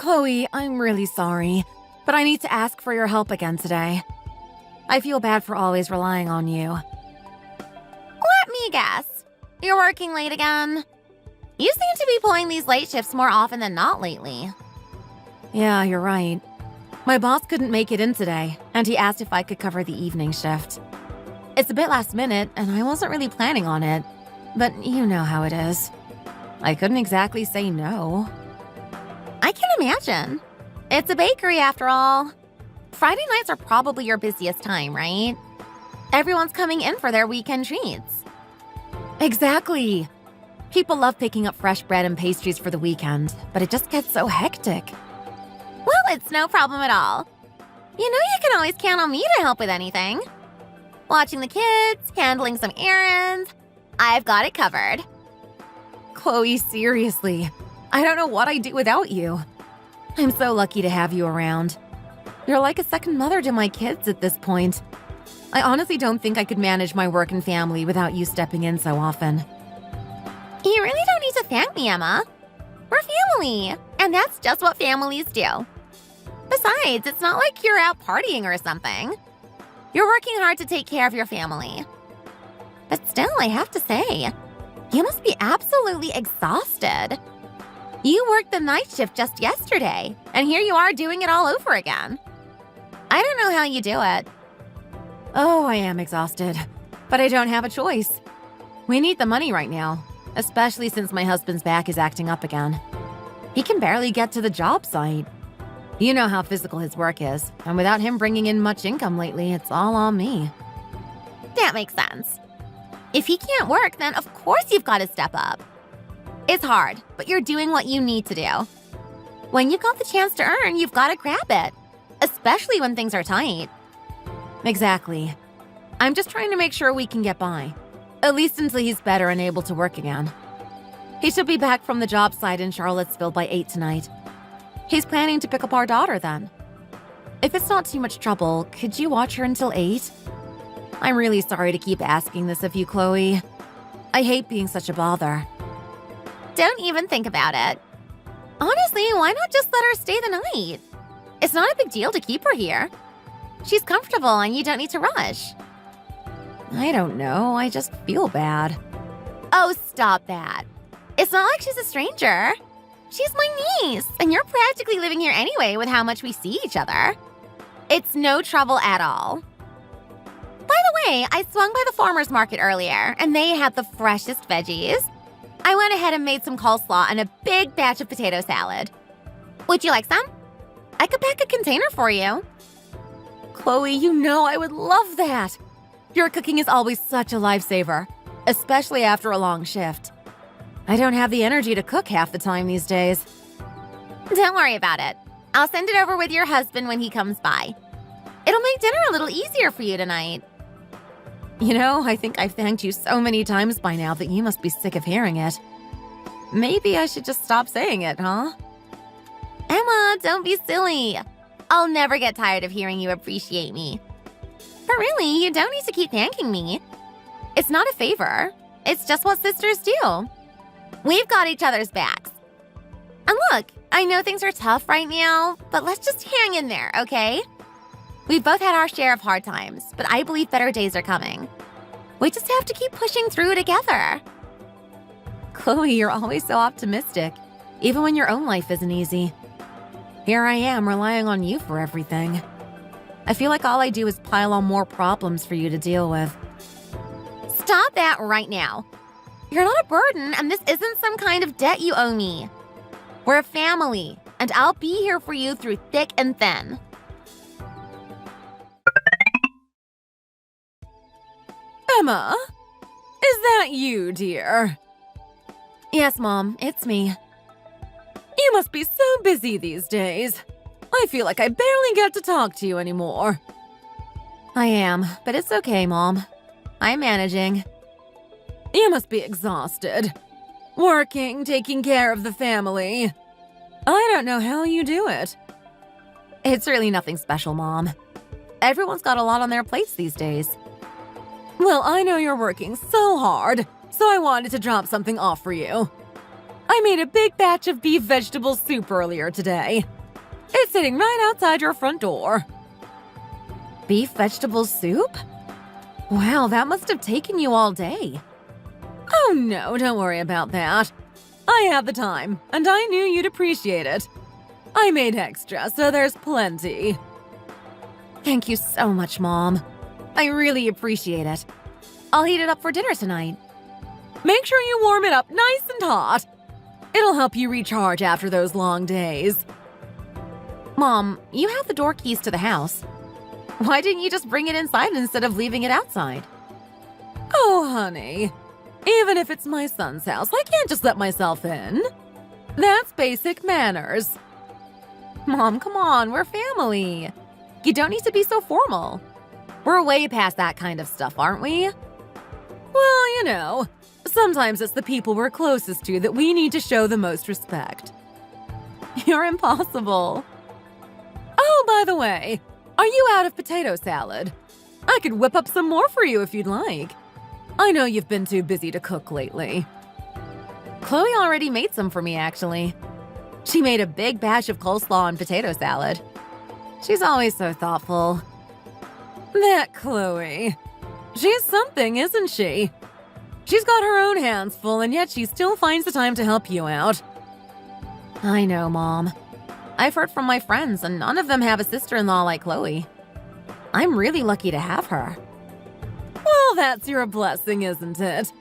Chloe, I'm really sorry, but I need to ask for your help again today. I feel bad for always relying on you. Let me guess. You're working late again? You seem to be pulling these late shifts more often than not lately. Yeah, you're right. My boss couldn't make it in today, and he asked if I could cover the evening shift. It's a bit last minute, and I wasn't really planning on it, but you know how it is. I couldn't exactly say no. I can imagine. It's a bakery after all. Friday nights are probably your busiest time, right? Everyone's coming in for their weekend treats. Exactly. People love picking up fresh bread and pastries for the weekend, but it just gets so hectic. Well, it's no problem at all. You know you can always count on me to help with anything. Watching the kids, handling some errands. I've got it covered. Chloe, seriously. I don't know what I'd do without you. I'm so lucky to have you around. You're like a second mother to my kids at this point. I honestly don't think I could manage my work and family without you stepping in so often. You really don't need to thank me, Emma. We're family, and that's just what families do. Besides, it's not like you're out partying or something. You're working hard to take care of your family. But still, I have to say, you must be absolutely exhausted. You worked the night shift just yesterday, and here you are doing it all over again. I don't know how you do it. Oh, I am exhausted, but I don't have a choice. We need the money right now, especially since my husband's back is acting up again. He can barely get to the job site. You know how physical his work is, and without him bringing in much income lately, it's all on me. That makes sense. If he can't work, then of course you've got to step up. It's hard, but you're doing what you need to do. When you've got the chance to earn, you've got to grab it, especially when things are tight. Exactly. I'm just trying to make sure we can get by, at least until he's better and able to work again. He should be back from the job site in Charlottesville by 8 tonight. He's planning to pick up our daughter then. If it's not too much trouble, could you watch her until 8? I'm really sorry to keep asking this of you, Chloe. I hate being such a bother. Don't even think about it. Honestly, why not just let her stay the night? It's not a big deal to keep her here. She's comfortable and you don't need to rush. I don't know, I just feel bad. Oh, stop that. It's not like she's a stranger. She's my niece, and you're practically living here anyway with how much we see each other. It's no trouble at all. By the way, I swung by the farmer's market earlier, and they had the freshest veggies. I went ahead and made some coleslaw and a big batch of potato salad. Would you like some? I could pack a container for you. Chloe, you know I would love that. Your cooking is always such a lifesaver, especially after a long shift. I don't have the energy to cook half the time these days. Don't worry about it. I'll send it over with your husband when he comes by. It'll make dinner a little easier for you tonight. You know, I think I've thanked you so many times by now that you must be sick of hearing it. Maybe I should just stop saying it, huh? Emma, don't be silly. I'll never get tired of hearing you appreciate me. But really, you don't need to keep thanking me. It's not a favor. It's just what sisters do. We've got each other's backs. And look, I know things are tough right now, but let's just hang in there, okay? We've both had our share of hard times, but I believe better days are coming. We just have to keep pushing through together. Chloe, you're always so optimistic, even when your own life isn't easy. Here I am relying on you for everything. I feel like all I do is pile on more problems for you to deal with. Stop that right now. You're not a burden, and this isn't some kind of debt you owe me. We're a family, and I'll be here for you through thick and thin. Emma? Is that you, dear? Yes, Mom, it's me. You must be so busy these days. I feel like I barely get to talk to you anymore. I am, but it's okay, Mom. I'm managing. You must be exhausted. Working, taking care of the family. I don't know how you do it. It's really nothing special, Mom. Everyone's got a lot on their plates these days. Well, I know you're working so hard, so I wanted to drop something off for you. I made a big batch of beef vegetable soup earlier today. It's sitting right outside your front door. Beef vegetable soup? Wow, that must have taken you all day. Oh no, don't worry about that. I have the time, and I knew you'd appreciate it. I made extra, so there's plenty. Thank you so much, Mom. I really appreciate it. I'll heat it up for dinner tonight. Make sure you warm it up nice and hot. It'll help you recharge after those long days. Mom, you have the door keys to the house. Why didn't you just bring it inside instead of leaving it outside? Oh, honey. Even if it's my son's house, I can't just let myself in. That's basic manners. Mom, come on, we're family. You don't need to be so formal. We're way past that kind of stuff, aren't we? Well, you know, sometimes it's the people we're closest to that we need to show the most respect. You're impossible. Oh, by the way, are you out of potato salad? I could whip up some more for you if you'd like. I know you've been too busy to cook lately. Chloe already made some for me, actually. She made a big batch of coleslaw and potato salad. She's always so thoughtful. That Chloe. She's something, isn't she? She's got her own hands full, and yet she still finds the time to help you out. I know, Mom. I've heard from my friends, and none of them have a sister-in-law like Chloe. I'm really lucky to have her. Well, that's your blessing, isn't it?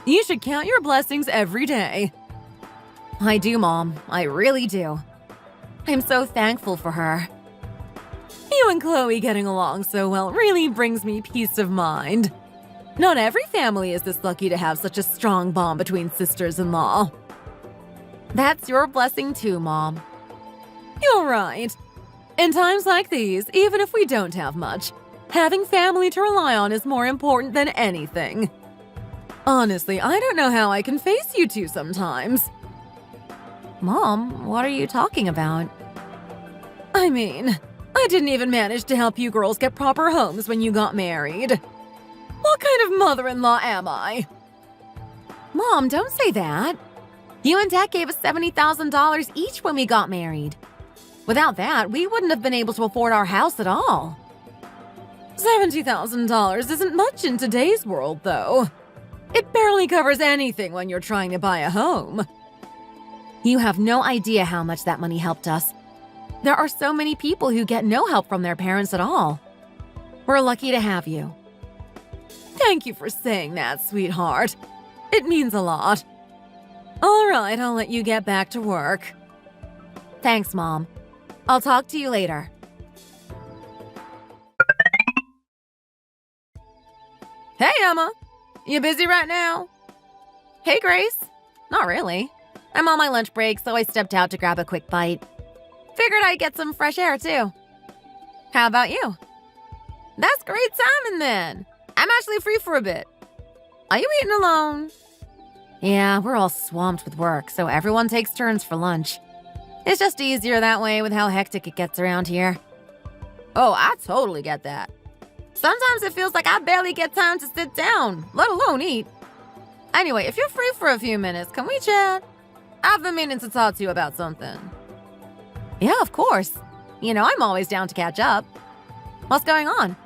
You should count your blessings every day. I do, Mom. I really do. I'm so thankful for her. You and Chloe getting along so well really brings me peace of mind. Not every family is this lucky to have such a strong bond between sisters-in-law. That's your blessing too, Mom. You're right. In times like these, even if we don't have much, having family to rely on is more important than anything. Honestly, I don't know how I can face you two sometimes. Mom, what are you talking about? I mean, I didn't even manage to help you girls get proper homes when you got married. What kind of mother-in-law am I? Mom, don't say that. You and Dad gave us $70,000 each when we got married. Without that, we wouldn't have been able to afford our house at all. $70,000 isn't much in today's world, though. It barely covers anything when you're trying to buy a home. You have no idea how much that money helped us. There are so many people who get no help from their parents at all. We're lucky to have you. Thank you for saying that, sweetheart. It means a lot. All right, I'll let you get back to work. Thanks, Mom. I'll talk to you later. Hey, Emma. You busy right now? Hey, Grace. Not really. I'm on my lunch break, so I stepped out to grab a quick bite. Figured I'd get some fresh air, too. How about you? That's great timing, then. I'm actually free for a bit. Are you eating alone? Yeah, we're all swamped with work, so everyone takes turns for lunch. It's just easier that way with how hectic it gets around here. Oh, I totally get that. Sometimes it feels like I barely get time to sit down, let alone eat. Anyway, if you're free for a few minutes, can we chat? I've been meaning to talk to you about something. Yeah, of course. You know, I'm always down to catch up. What's going on?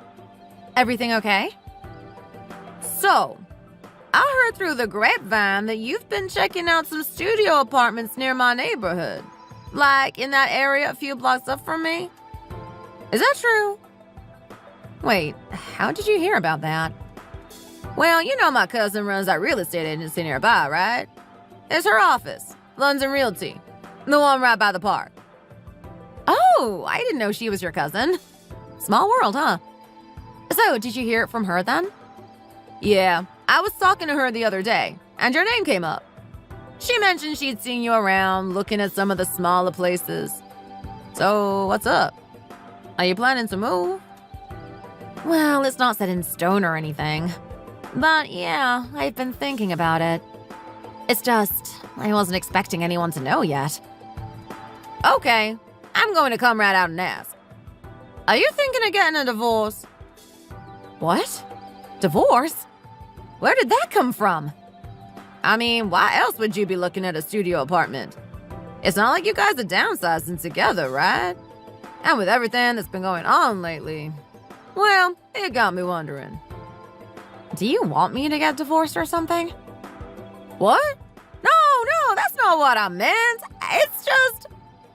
Everything okay? So, I heard through the grapevine that you've been checking out some studio apartments near my neighborhood. Like in that area a few blocks up from me. Is that true? Wait, how did you hear about that? Well, you know my cousin runs that real estate agency nearby, right? It's her office, London Realty, the one right by the park. Oh, I didn't know she was your cousin. Small world, huh? So, did you hear it from her then? Yeah, I was talking to her the other day, and your name came up. She mentioned she'd seen you around, looking at some of the smaller places. So, what's up? Are you planning to move? Well, it's not set in stone or anything. But yeah, I've been thinking about it. It's just, I wasn't expecting anyone to know yet. Okay, I'm going to come right out and ask. Are you thinking of getting a divorce? What? Divorce? Where did that come from? I mean, why else would you be looking at a studio apartment? It's not like you guys are downsizing together, right? And with everything that's been going on lately, well, it got me wondering. Do you want me to get divorced or something? What? No, that's not what I meant. It's just,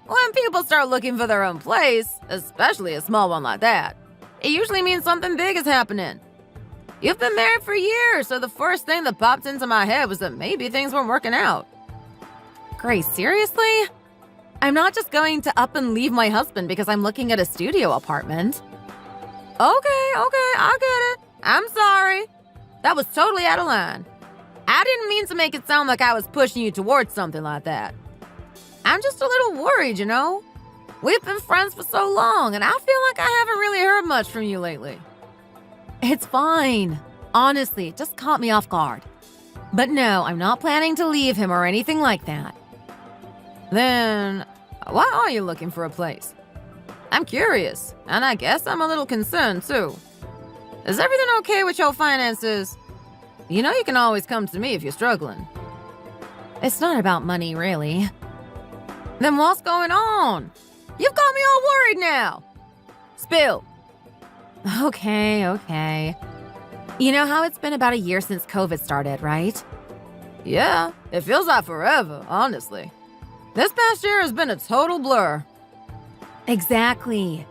when people start looking for their own place, especially a small one like that, it usually means something big is happening. You've been married for years, so the first thing that popped into my head was that maybe things weren't working out. Grace, seriously? I'm not just going to up and leave my husband because I'm looking at a studio apartment. Okay, I get it. I'm sorry. That was totally out of line. I didn't mean to make it sound like I was pushing you towards something like that. I'm just a little worried, you know? We've been friends for so long, and I feel like I haven't really heard much from you lately. It's fine. Honestly, it just caught me off guard. But no, I'm not planning to leave him or anything like that. Then, why are you looking for a place? I'm curious, and I guess I'm a little concerned too. Is everything okay with your finances? You know you can always come to me if you're struggling. It's not about money, really. Then what's going on? You've got me all worried now. Spill. Okay. You know how it's been about a year since COVID started, right? Yeah, it feels like forever, honestly. This past year has been a total blur. Exactly.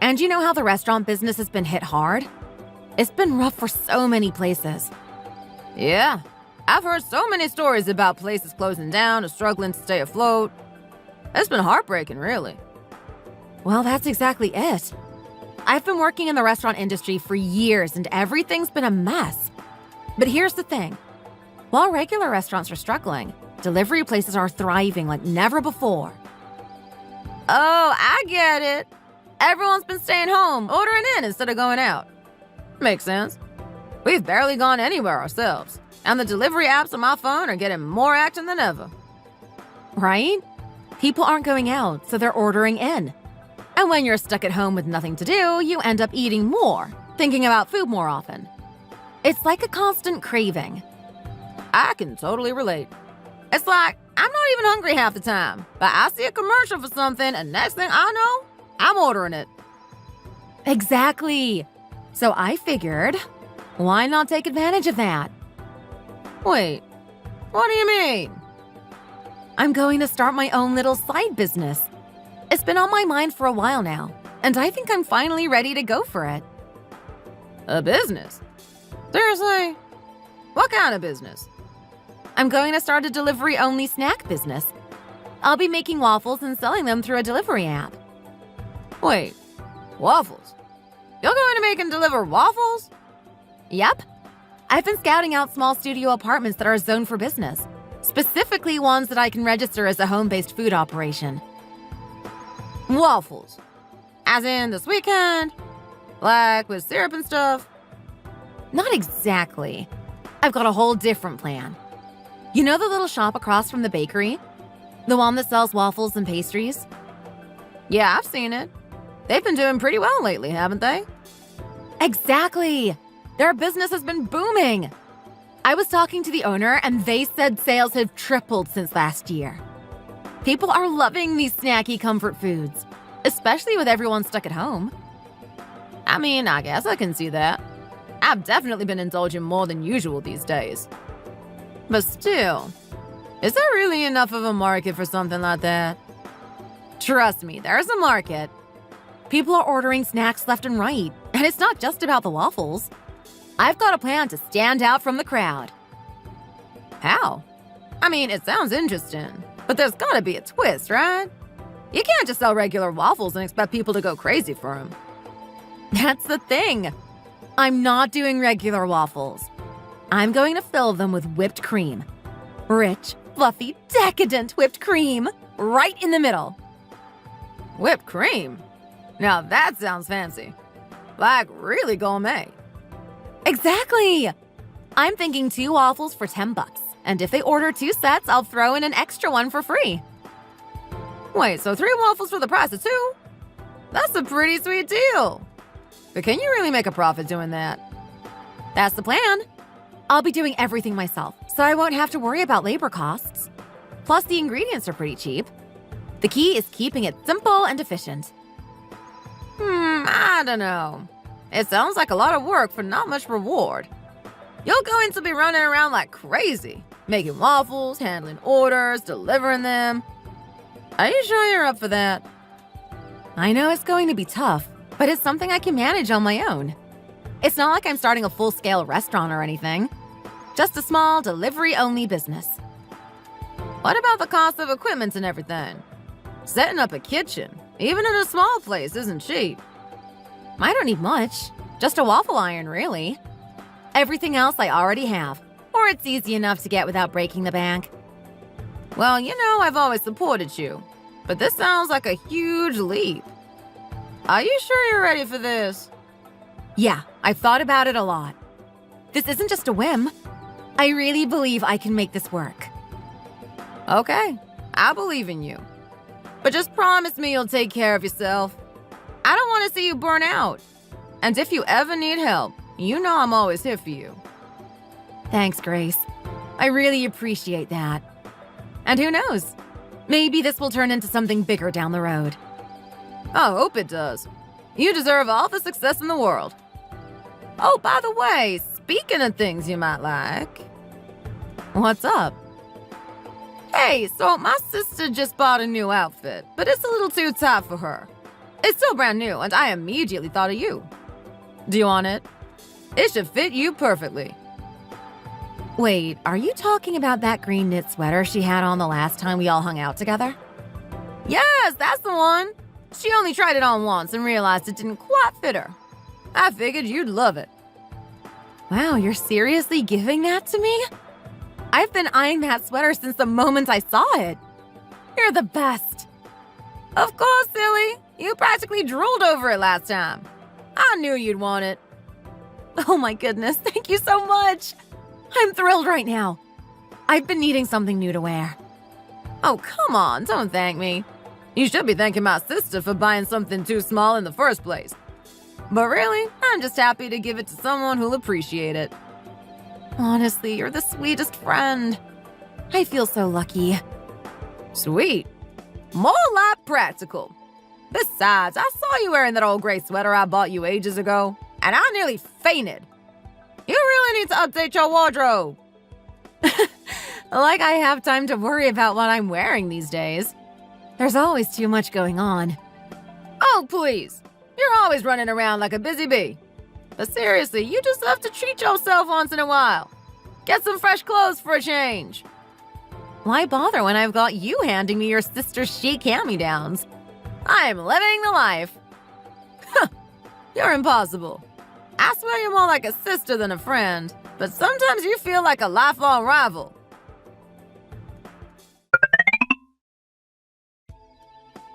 And you know how the restaurant business has been hit hard? It's been rough for so many places. Yeah, I've heard so many stories about places closing down or struggling to stay afloat. It's been heartbreaking, really. Well, that's exactly it. I've been working in the restaurant industry for years and everything's been a mess. But here's the thing. While regular restaurants are struggling, delivery places are thriving like never before. Oh, I get it. Everyone's been staying home, ordering in instead of going out. Makes sense. We've barely gone anywhere ourselves, and the delivery apps on my phone are getting more action than ever. Right? People aren't going out, so they're ordering in. And when you're stuck at home with nothing to do, you end up eating more, thinking about food more often. It's like a constant craving. I can totally relate. It's like, I'm not even hungry half the time, but I see a commercial for something, and next thing I know, I'm ordering it. Exactly. So I figured, why not take advantage of that? Wait, what do you mean? I'm going to start my own little side business. It's been on my mind for a while now, and I think I'm finally ready to go for it. A business? Seriously? What kind of business? I'm going to start a delivery-only snack business. I'll be making waffles and selling them through a delivery app. Wait, waffles? You're going to make and deliver waffles? Yep. I've been scouting out small studio apartments that are zoned for business, specifically ones that I can register as a home-based food operation. Waffles? As in this weekend? Like with syrup and stuff? Not exactly. I've got a whole different plan. You know the little shop across from the bakery? The one that sells waffles and pastries? Yeah, I've seen it. They've been doing pretty well lately, haven't they? Exactly. Their business has been booming. I was talking to the owner and they said sales have tripled since last year. People are loving these snacky comfort foods, especially with everyone stuck at home. I mean, I guess I can see that. I've definitely been indulging more than usual these days. But still, is there really enough of a market for something like that? Trust me, there's a market. People are ordering snacks left and right, and it's not just about the waffles. I've got a plan to stand out from the crowd. How? I mean, it sounds interesting, but there's gotta be a twist, right? You can't just sell regular waffles and expect people to go crazy for them. That's the thing. I'm not doing regular waffles. I'm going to fill them with whipped cream. Rich, fluffy, decadent whipped cream, right in the middle. Whipped cream? Now that sounds fancy. Like really gourmet. Exactly! I'm thinking 2 waffles for $10, and if they order 2 sets, I'll throw in an extra one for free. Wait, so 3 waffles for the price of 2? That's a pretty sweet deal. But can you really make a profit doing that? That's the plan. I'll be doing everything myself, so I won't have to worry about labor costs. Plus, the ingredients are pretty cheap. The key is keeping it simple and efficient. I don't know. It sounds like a lot of work for not much reward. You're going to be running around like crazy, making waffles, handling orders, delivering them. Are you sure you're up for that? I know it's going to be tough, but it's something I can manage on my own. It's not like I'm starting a full-scale restaurant or anything. Just a small, delivery-only business. What about the cost of equipment and everything? Setting up a kitchen, even in a small place, isn't cheap. I don't need much. Just a waffle iron, really. Everything else I already have, or it's easy enough to get without breaking the bank. Well, you know I've always supported you, but this sounds like a huge leap. Are you sure you're ready for this? Yeah, I've thought about it a lot. This isn't just a whim. I really believe I can make this work. Okay, I believe in you. But just promise me you'll take care of yourself. I don't want to see you burn out. And if you ever need help, you know I'm always here for you. Thanks, Grace. I really appreciate that. And who knows? Maybe this will turn into something bigger down the road. I hope it does. You deserve all the success in the world. Oh, by the way, speaking of things you might like. What's up? Hey, so my sister just bought a new outfit, but it's a little too tight for her. It's still brand new, and I immediately thought of you. Do you want it? It should fit you perfectly. Wait, are you talking about that green knit sweater she had on the last time we all hung out together? Yes, that's the one. She only tried it on once and realized it didn't quite fit her. I figured you'd love it. Wow, you're seriously giving that to me? I've been eyeing that sweater since the moment I saw it. You're the best. Of course, silly. You practically drooled over it last time. I knew you'd want it. Oh my goodness, thank you so much. I'm thrilled right now. I've been needing something new to wear. Oh, come on, don't thank me. You should be thanking my sister for buying something too small in the first place. But really, I'm just happy to give it to someone who'll appreciate it. Honestly, you're the sweetest friend. I feel so lucky. Sweet. More like practical. Besides, I saw you wearing that old gray sweater I bought you ages ago, and I nearly fainted. You really need to update your wardrobe. Like I have time to worry about what I'm wearing these days. There's always too much going on. Oh, please. You're always running around like a busy bee. But seriously, you deserve to treat yourself once in a while. Get some fresh clothes for a change. Why bother when I've got you handing me your sister's chic hand-me-downs? I'm living the life. You're impossible. I swear you're more like a sister than a friend, but sometimes you feel like a lifelong rival.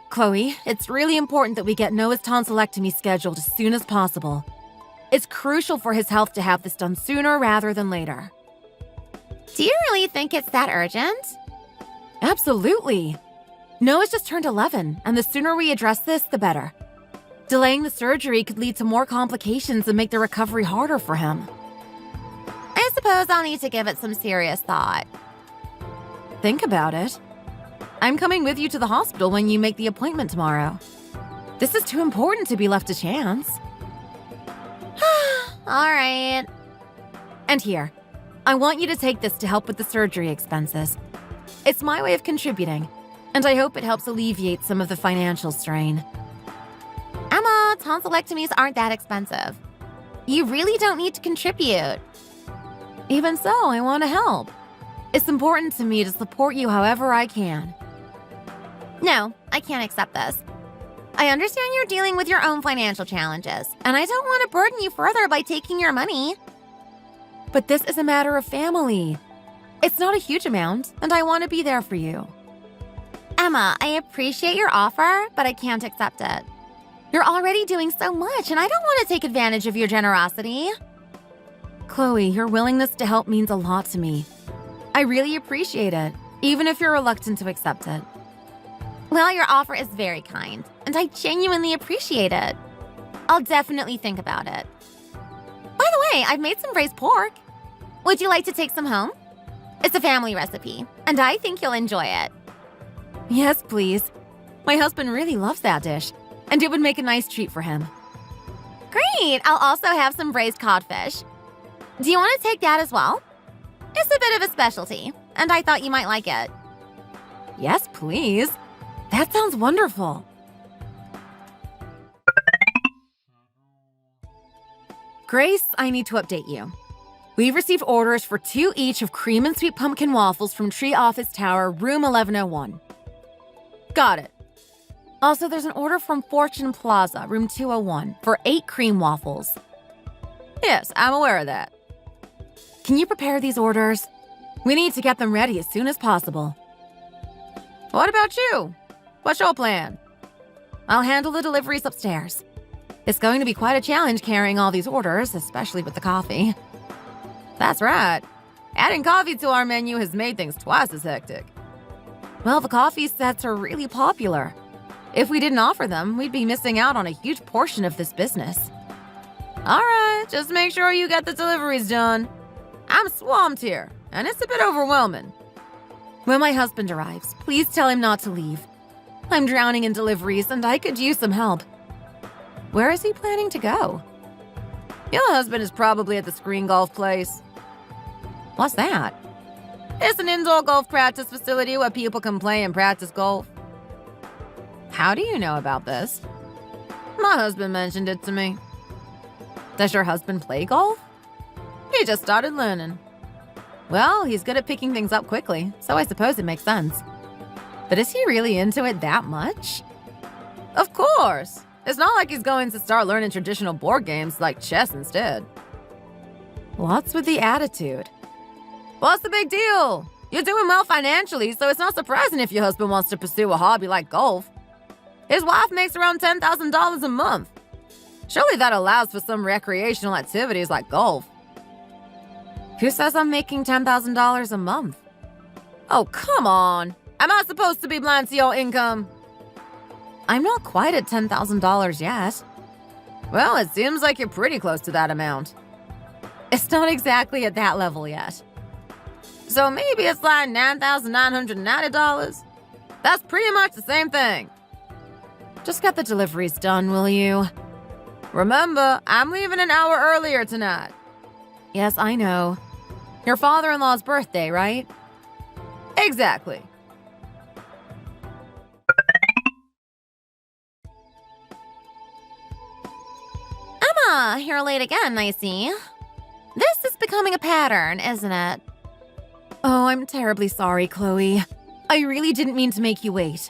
Chloe, it's really important that we get Noah's tonsillectomy scheduled as soon as possible. It's crucial for his health to have this done sooner rather than later. Do you really think it's that urgent? Absolutely. Noah's just turned 11, and the sooner we address this, the better. Delaying the surgery could lead to more complications and make the recovery harder for him. I suppose I'll need to give it some serious thought. Think about it. I'm coming with you to the hospital when you make the appointment tomorrow. This is too important to be left to chance. All right. And here, I want you to take this to help with the surgery expenses. It's my way of contributing, and I hope it helps alleviate some of the financial strain. Emma, tonsillectomies aren't that expensive. You really don't need to contribute. Even so, I want to help. It's important to me to support you however I can. No, I can't accept this. I understand you're dealing with your own financial challenges, and I don't want to burden you further by taking your money. But this is a matter of family. It's not a huge amount, and I want to be there for you. Emma, I appreciate your offer, but I can't accept it. You're already doing so much, and I don't want to take advantage of your generosity. Chloe, your willingness to help means a lot to me. I really appreciate it, even if you're reluctant to accept it. Well, your offer is very kind, and I genuinely appreciate it. I'll definitely think about it. By the way, I've made some braised pork. Would you like to take some home? It's a family recipe, and I think you'll enjoy it. Yes, please. My husband really loves that dish, and it would make a nice treat for him. Great! I'll also have some braised codfish. Do you want to take that as well? It's a bit of a specialty, and I thought you might like it. Yes, please. That sounds wonderful. Grace, I need to update you. We've received orders for 2 each of cream and sweet pumpkin waffles from Tree Office Tower, room 1101. Got it. Also, there's an order from Fortune Plaza, room 201, for 8 cream waffles. Yes, I'm aware of that. Can you prepare these orders? We need to get them ready as soon as possible. What about you? What's your plan? I'll handle the deliveries upstairs. It's going to be quite a challenge carrying all these orders, especially with the coffee. That's right. Adding coffee to our menu has made things twice as hectic. Well, the coffee sets are really popular. If we didn't offer them, we'd be missing out on a huge portion of this business. All right, just make sure you get the deliveries done. I'm swamped here, and it's a bit overwhelming. When my husband arrives, please tell him not to leave. I'm drowning in deliveries, and I could use some help. Where is he planning to go? Your husband is probably at the screen golf place. What's that? It's an indoor golf practice facility where people can play and practice golf. How do you know about this? My husband mentioned it to me. Does your husband play golf? He just started learning. Well, he's good at picking things up quickly, so I suppose it makes sense. But is he really into it that much? Of course! It's not like he's going to start learning traditional board games like chess instead. What's with the attitude? What's the big deal? You're doing well financially, so it's not surprising if your husband wants to pursue a hobby like golf. His wife makes around $10,000 a month. Surely that allows for some recreational activities like golf. Who says I'm making $10,000 a month? Oh, come on. Am I supposed to be blind to your income? I'm not quite at $10,000 yet. Well, it seems like you're pretty close to that amount. It's not exactly at that level yet. So maybe it's like $9,990? That's pretty much the same thing. Just get the deliveries done, will you? Remember, I'm leaving an hour earlier tonight. Yes, I know. Your father-in-law's birthday, right? Exactly. Emma, you're late again, I see. This is becoming a pattern, isn't it? Oh, I'm terribly sorry, Chloe. I really didn't mean to make you wait.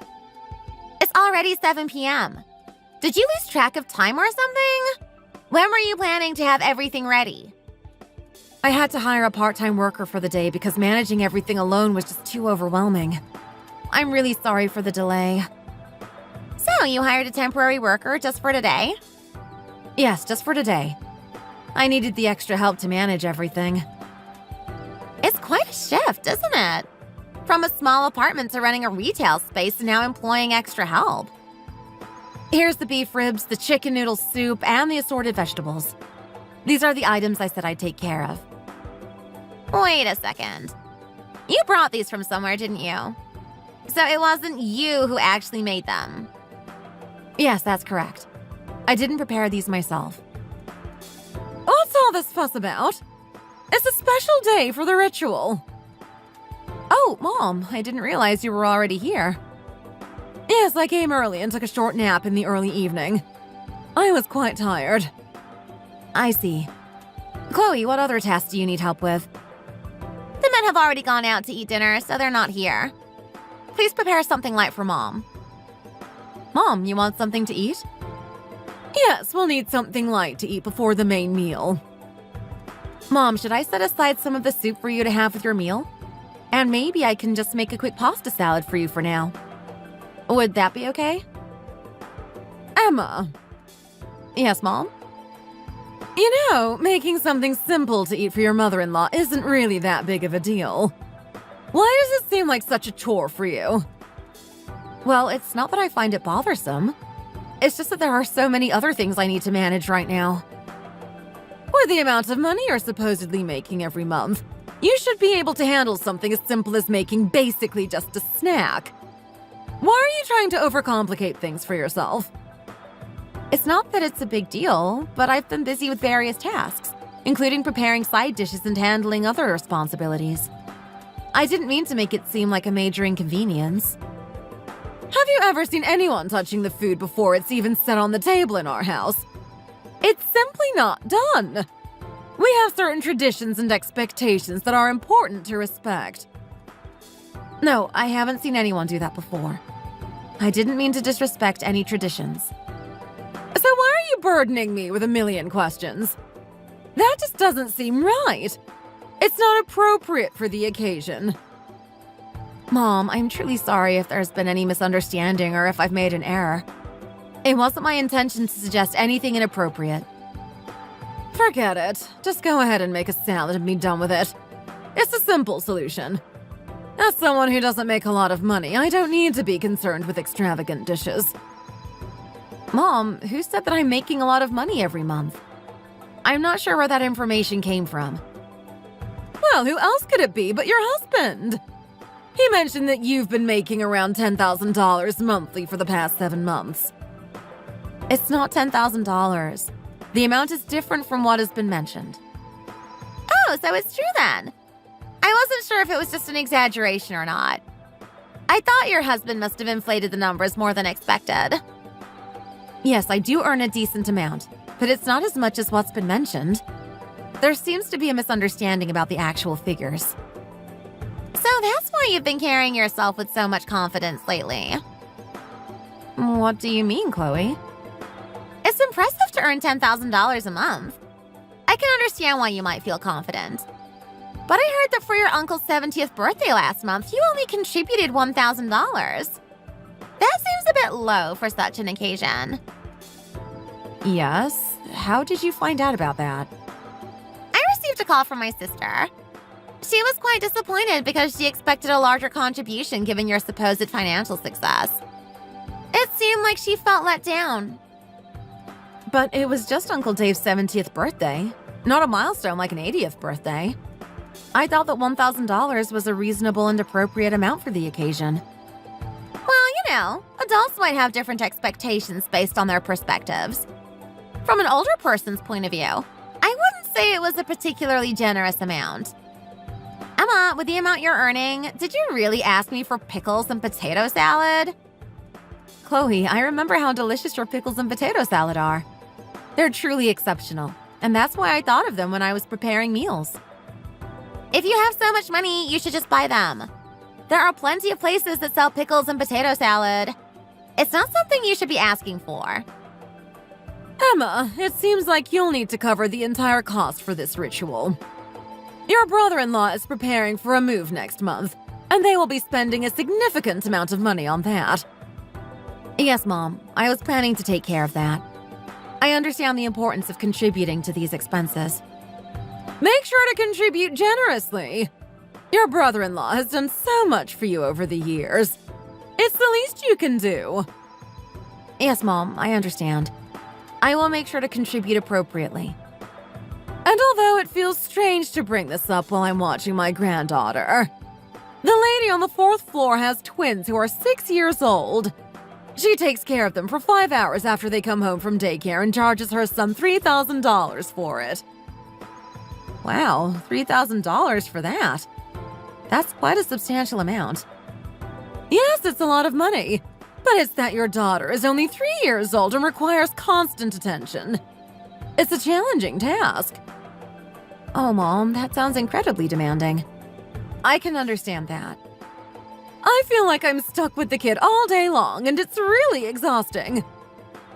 It's already 7 p.m. Did you lose track of time or something? When were you planning to have everything ready? I had to hire a part-time worker for the day because managing everything alone was just too overwhelming. I'm really sorry for the delay. So, you hired a temporary worker just for today? Yes, just for today. I needed the extra help to manage everything. It's quite a shift, isn't it? From a small apartment to running a retail space and now employing extra help. Here's the beef ribs, the chicken noodle soup, and the assorted vegetables. These are the items I said I'd take care of. Wait a second. You brought these from somewhere, didn't you? So it wasn't you who actually made them? Yes, that's correct. I didn't prepare these myself. What's all this fuss about? It's a special day for the ritual. Oh, Mom, I didn't realize you were already here. Yes, I came early and took a short nap in the early evening. I was quite tired. I see. Chloe, what other tasks do you need help with? The men have already gone out to eat dinner, so they're not here. Please prepare something light for Mom. Mom, you want something to eat? Yes, we'll need something light to eat before the main meal. Mom, should I set aside some of the soup for you to have with your meal? And maybe I can just make a quick pasta salad for you for now. Would that be okay? Emma. Yes, Mom? You know, making something simple to eat for your mother-in-law isn't really that big of a deal. Why does it seem like such a chore for you? Well, it's not that I find it bothersome. It's just that there are so many other things I need to manage right now. With the amount of money you're supposedly making every month, you should be able to handle something as simple as making basically just a snack. Why are you trying to overcomplicate things for yourself? It's not that it's a big deal, but I've been busy with various tasks, including preparing side dishes and handling other responsibilities. I didn't mean to make it seem like a major inconvenience. Have you ever seen anyone touching the food before it's even set on the table in our house? It's simply not done. We have certain traditions and expectations that are important to respect. No, I haven't seen anyone do that before. I didn't mean to disrespect any traditions. So why are you burdening me with a million questions? That just doesn't seem right. It's not appropriate for the occasion. Mom, I'm truly sorry if there's been any misunderstanding or if I've made an error. It wasn't my intention to suggest anything inappropriate. Forget it. Just go ahead and make a salad and be done with it. It's a simple solution. As someone who doesn't make a lot of money, I don't need to be concerned with extravagant dishes. Mom, who said that I'm making a lot of money every month? I'm not sure where that information came from. Well, who else could it be but your husband? He mentioned that you've been making around $10,000 monthly for the past 7 months. It's not $10,000. The amount is different from what has been mentioned. Oh, so it's true then. I wasn't sure if it was just an exaggeration or not. I thought your husband must have inflated the numbers more than expected. Yes, I do earn a decent amount, but it's not as much as what's been mentioned. There seems to be a misunderstanding about the actual figures. So that's why you've been carrying yourself with so much confidence lately. What do you mean, Chloe? It's impressive to earn $10,000 a month. I can understand why you might feel confident. But I heard that for your uncle's 70th birthday last month, you only contributed $1,000. That seems a bit low for such an occasion. Yes? How did you find out about that? I received a call from my sister. She was quite disappointed because she expected a larger contribution given your supposed financial success. It seemed like she felt let down. But it was just Uncle Dave's 70th birthday, not a milestone like an 80th birthday. I thought that $1,000 was a reasonable and appropriate amount for the occasion. Well, adults might have different expectations based on their perspectives. From an older person's point of view, I wouldn't say it was a particularly generous amount. Emma, with the amount you're earning, did you really ask me for pickles and potato salad? Chloe, I remember how delicious your pickles and potato salad are. They're truly exceptional, and that's why I thought of them when I was preparing meals. If you have so much money, you should just buy them. There are plenty of places that sell pickles and potato salad. It's not something you should be asking for. Emma, it seems like you'll need to cover the entire cost for this ritual. Your brother-in-law is preparing for a move next month, and they will be spending a significant amount of money on that. Yes, Mom. I was planning to take care of that. I understand the importance of contributing to these expenses. Make sure to contribute generously. Your brother-in-law has done so much for you over the years. It's the least you can do. Yes, Mom, I understand. I will make sure to contribute appropriately. And although it feels strange to bring this up while I'm watching my granddaughter, the lady on the 4th floor has twins who are 6 years old. She takes care of them for 5 hours after they come home from daycare and charges her some $3,000 for it. Wow, $3,000 for that. That's quite a substantial amount. Yes, it's a lot of money. But it's that your daughter is only 3 years old and requires constant attention. It's a challenging task. Oh, Mom, that sounds incredibly demanding. I can understand that. I feel like I'm stuck with the kid all day long, and it's really exhausting.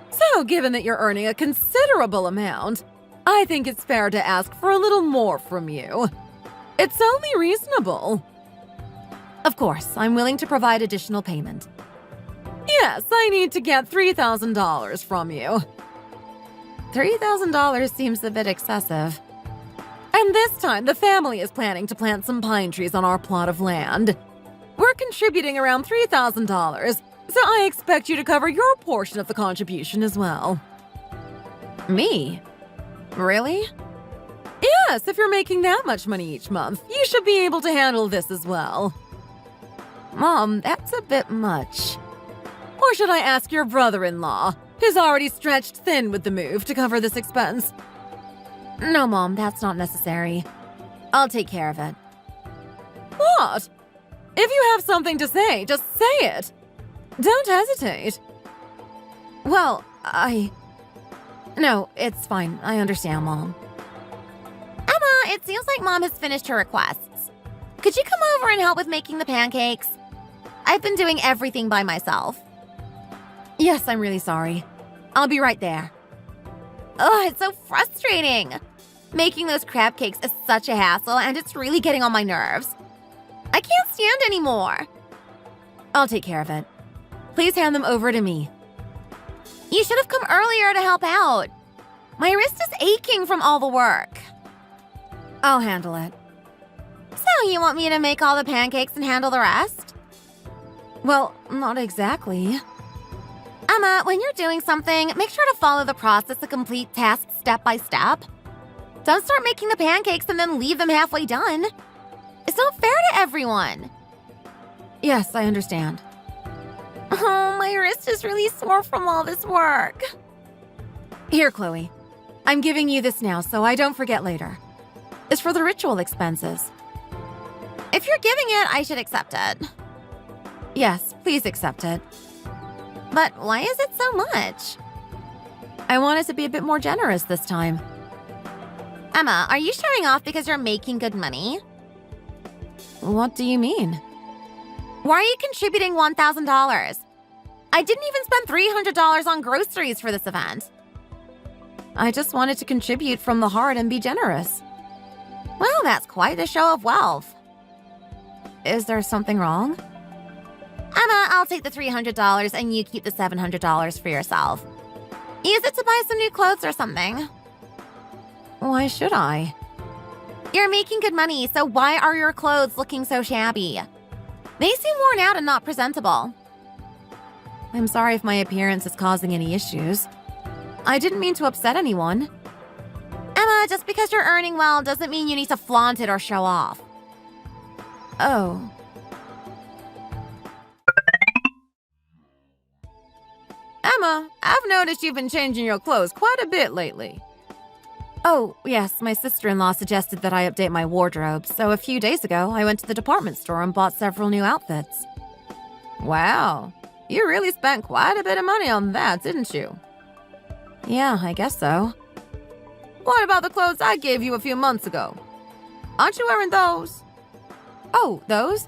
So, given that you're earning a considerable amount, I think it's fair to ask for a little more from you. It's only reasonable. Of course, I'm willing to provide additional payment. Yes, I need to get $3,000 from you. $3,000 seems a bit excessive. And this time, the family is planning to plant some pine trees on our plot of land. We're contributing around $3,000, so I expect you to cover your portion of the contribution as well. Me? Really? Yes, if you're making that much money each month, you should be able to handle this as well. Mom, that's a bit much. Or should I ask your brother-in-law, who's already stretched thin with the move, to cover this expense? No, Mom, that's not necessary. I'll take care of it. What? If you have something to say, just say it. Don't hesitate. Well, No, it's fine. I understand, Mom. Emma, it seems like Mom has finished her requests. Could you come over and help with making the pancakes? I've been doing everything by myself. Yes, I'm really sorry. I'll be right there. Ugh, it's so frustrating. Making those crab cakes is such a hassle, and it's really getting on my nerves. I can't stand anymore. I'll take care of it. Please hand them over to me. You should have come earlier to help out. My wrist is aching from all the work. I'll handle it. So you want me to make all the pancakes and handle the rest? Well, not exactly. Emma, when you're doing something, make sure to follow the process to complete tasks step by step. Don't start making the pancakes and then leave them halfway done. It's not fair to everyone. Yes, I understand. Oh, my wrist is really sore from all this work. Here, Chloe. I'm giving you this now so I don't forget later. It's for the ritual expenses. If you're giving it, I should accept it. Yes, please accept it. But why is it so much? I wanted to be a bit more generous this time. Emma, are you showing off because you're making good money? What do you mean? Why are you contributing $1,000? I didn't even spend $300 on groceries for this event. I just wanted to contribute from the heart and be generous. Well, that's quite a show of wealth. Is there something wrong? Emma, I'll take the $300 and you keep the $700 for yourself. Use it to buy some new clothes or something. Why should I? You're making good money, so why are your clothes looking so shabby? They seem worn out and not presentable. I'm sorry if my appearance is causing any issues. I didn't mean to upset anyone. Emma, just because you're earning well doesn't mean you need to flaunt it or show off. Oh. Emma, I've noticed you've been changing your clothes quite a bit lately. Oh, yes, my sister-in-law suggested that I update my wardrobe, so a few days ago I went to the department store and bought several new outfits. Wow, you really spent quite a bit of money on that, didn't you? Yeah, I guess so. What about the clothes I gave you a few months ago? Aren't you wearing those? Oh, those?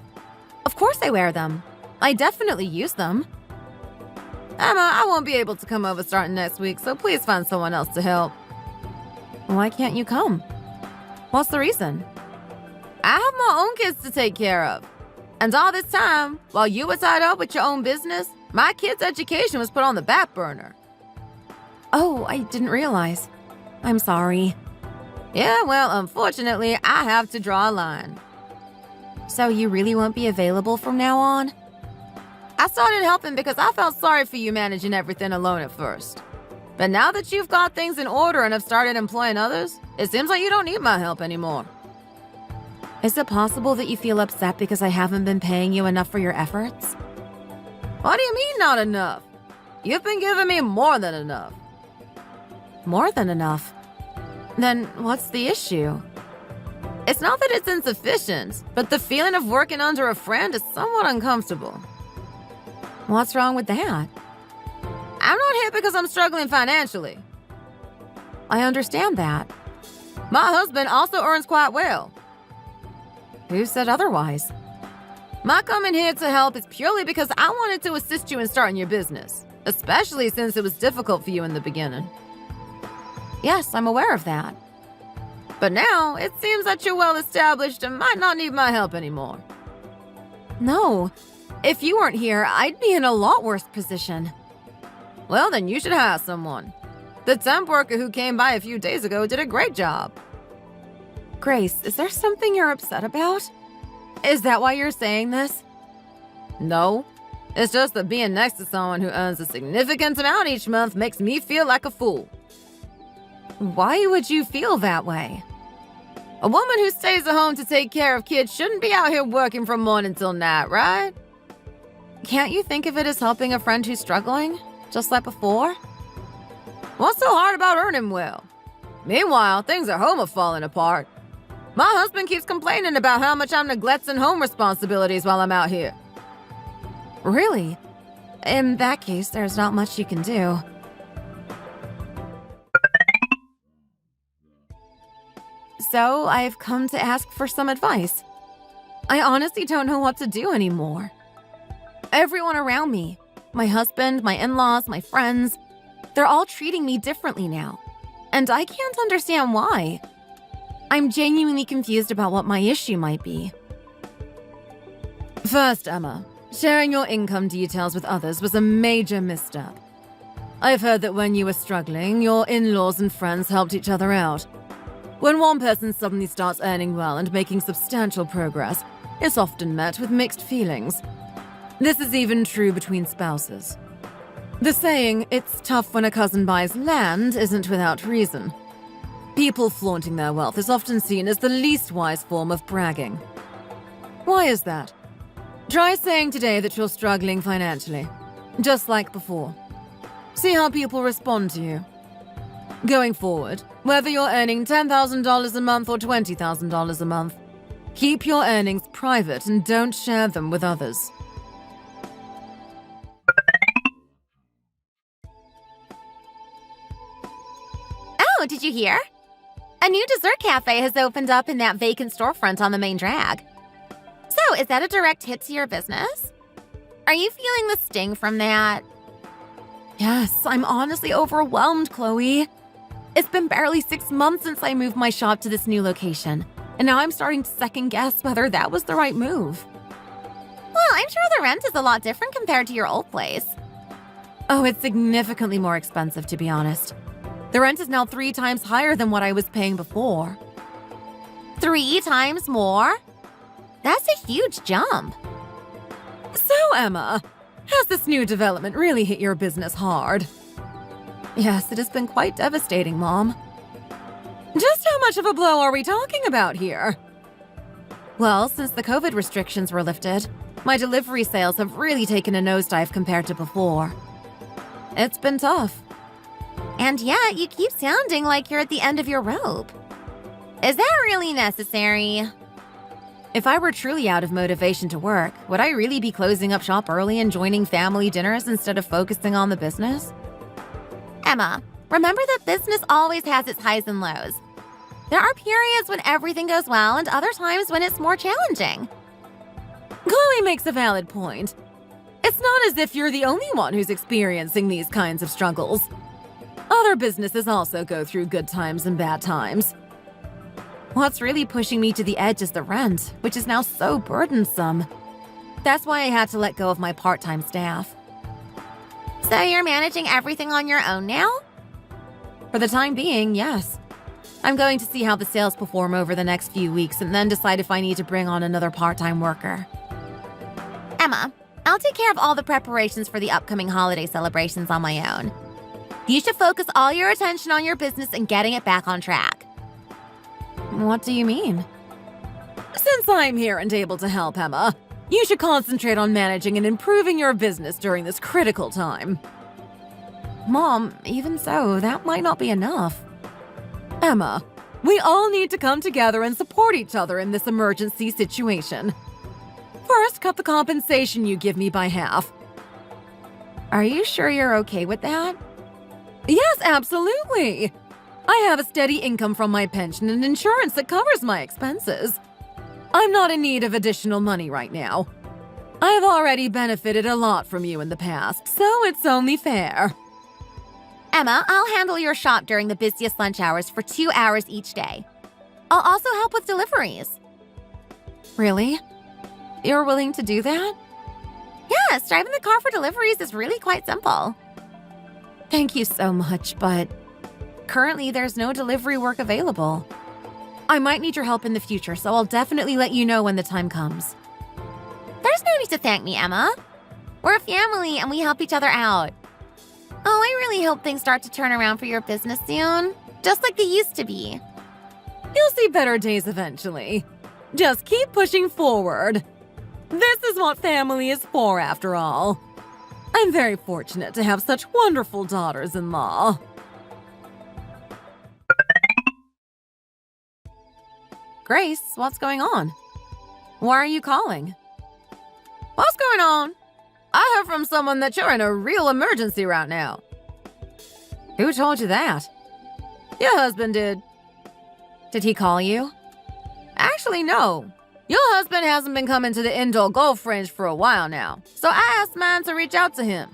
Of course I wear them. I definitely use them. Emma, I won't be able to come over starting next week, so please find someone else to help. Why can't you come? What's the reason? I have my own kids to take care of. And all this time, while you were tied up with your own business, my kids' education was put on the back burner. Oh, I didn't realize. I'm sorry. Yeah, well, unfortunately, I have to draw a line. So you really won't be available from now on? I started helping because I felt sorry for you managing everything alone at first. But now that you've got things in order and have started employing others, it seems like you don't need my help anymore. Is it possible that you feel upset because I haven't been paying you enough for your efforts? What do you mean not enough? You've been giving me more than enough. More than enough? Then what's the issue? It's not that it's insufficient, but the feeling of working under a friend is somewhat uncomfortable. What's wrong with that? I'm not here because I'm struggling financially. I understand that. My husband also earns quite well. Who said otherwise? My coming here to help is purely because I wanted to assist you in starting your business, especially since it was difficult for you in the beginning. Yes, I'm aware of that. But now, it seems that you're well established and might not need my help anymore. No, if you weren't here, I'd be in a lot worse position. Well, then you should hire someone. The temp worker who came by a few days ago did a great job. Grace, is there something you're upset about? Is that why you're saying this? No. It's just that being next to someone who earns a significant amount each month makes me feel like a fool. Why would you feel that way? A woman who stays at home to take care of kids shouldn't be out here working from morning till night, right? Can't you think of it as helping a friend who's struggling, just like before? What's so hard about earning well? Meanwhile, things at home are falling apart. My husband keeps complaining about how much I'm neglecting home responsibilities while I'm out here. Really? In that case, there's not much you can do. So, I've come to ask for some advice. I honestly don't know what to do anymore. Everyone around me, my husband, my in-laws, my friends, they're all treating me differently now. And I can't understand why. I'm genuinely confused about what my issue might be. First, Emma, sharing your income details with others was a major misstep. I've heard that when you were struggling, your in-laws and friends helped each other out. When one person suddenly starts earning well and making substantial progress, it's often met with mixed feelings. This is even true between spouses. The saying, "it's tough when a cousin buys land," isn't without reason. People flaunting their wealth is often seen as the least wise form of bragging. Why is that? Try saying today that you're struggling financially, just like before. See how people respond to you. Going forward, whether you're earning $10,000 a month or $20,000 a month, keep your earnings private and don't share them with others. Oh, did you hear? A new dessert cafe has opened up in that vacant storefront on the main drag. So, is that a direct hit to your business? Are you feeling the sting from that? Yes, I'm honestly overwhelmed, Chloe. It's been barely 6 months since I moved my shop to this new location, and now I'm starting to second guess whether that was the right move. Well, I'm sure the rent is a lot different compared to your old place. Oh, it's significantly more expensive, to be honest. The rent is now 3 times higher than what I was paying before. 3 times more? That's a huge jump. So, Emma, has this new development really hit your business hard? Yes, it has been quite devastating, Mom. Just how much of a blow are we talking about here? Well, since the COVID restrictions were lifted, my delivery sales have really taken a nosedive compared to before. It's been tough. And yet, you keep sounding like you're at the end of your rope. Is that really necessary? If I were truly out of motivation to work, would I really be closing up shop early and joining family dinners instead of focusing on the business? Emma, remember that business always has its highs and lows. There are periods when everything goes well and other times when it's more challenging. Chloe makes a valid point. It's not as if you're the only one who's experiencing these kinds of struggles. Other businesses also go through good times and bad times. What's really pushing me to the edge is the rent, which is now so burdensome. That's why I had to let go of my part-time staff. So you're managing everything on your own now? For the time being, yes. I'm going to see how the sales perform over the next few weeks and then decide if I need to bring on another part-time worker. Emma, I'll take care of all the preparations for the upcoming holiday celebrations on my own. You should focus all your attention on your business and getting it back on track. What do you mean? Since I'm here and able to help, Emma, you should concentrate on managing and improving your business during this critical time. Mom, even so, that might not be enough. Emma, we all need to come together and support each other in this emergency situation. First, cut the compensation you give me by half. Are you sure you're okay with that? Yes, absolutely. I have a steady income from my pension and insurance that covers my expenses. I'm not in need of additional money right now. I've already benefited a lot from you in the past, so it's only fair. Emma, I'll handle your shop during the busiest lunch hours for 2 hours each day. I'll also help with deliveries. Really? You're willing to do that? Yes, driving the car for deliveries is really quite simple. Thank you so much, but currently there's no delivery work available. I might need your help in the future, so I'll definitely let you know when the time comes. There's no need to thank me, Emma. We're a family and we help each other out. Oh, I really hope things start to turn around for your business soon, just like they used to be. You'll see better days eventually. Just keep pushing forward. This is what family is for, after all. I'm very fortunate to have such wonderful daughters-in-law. Grace, what's going on? Why are you calling? What's going on? I heard from someone that you're in a real emergency right now. Who told you that? Your husband did. Did he call you? Actually, no. Your husband hasn't been coming to the indoor golf range for a while now, so I asked mine to reach out to him.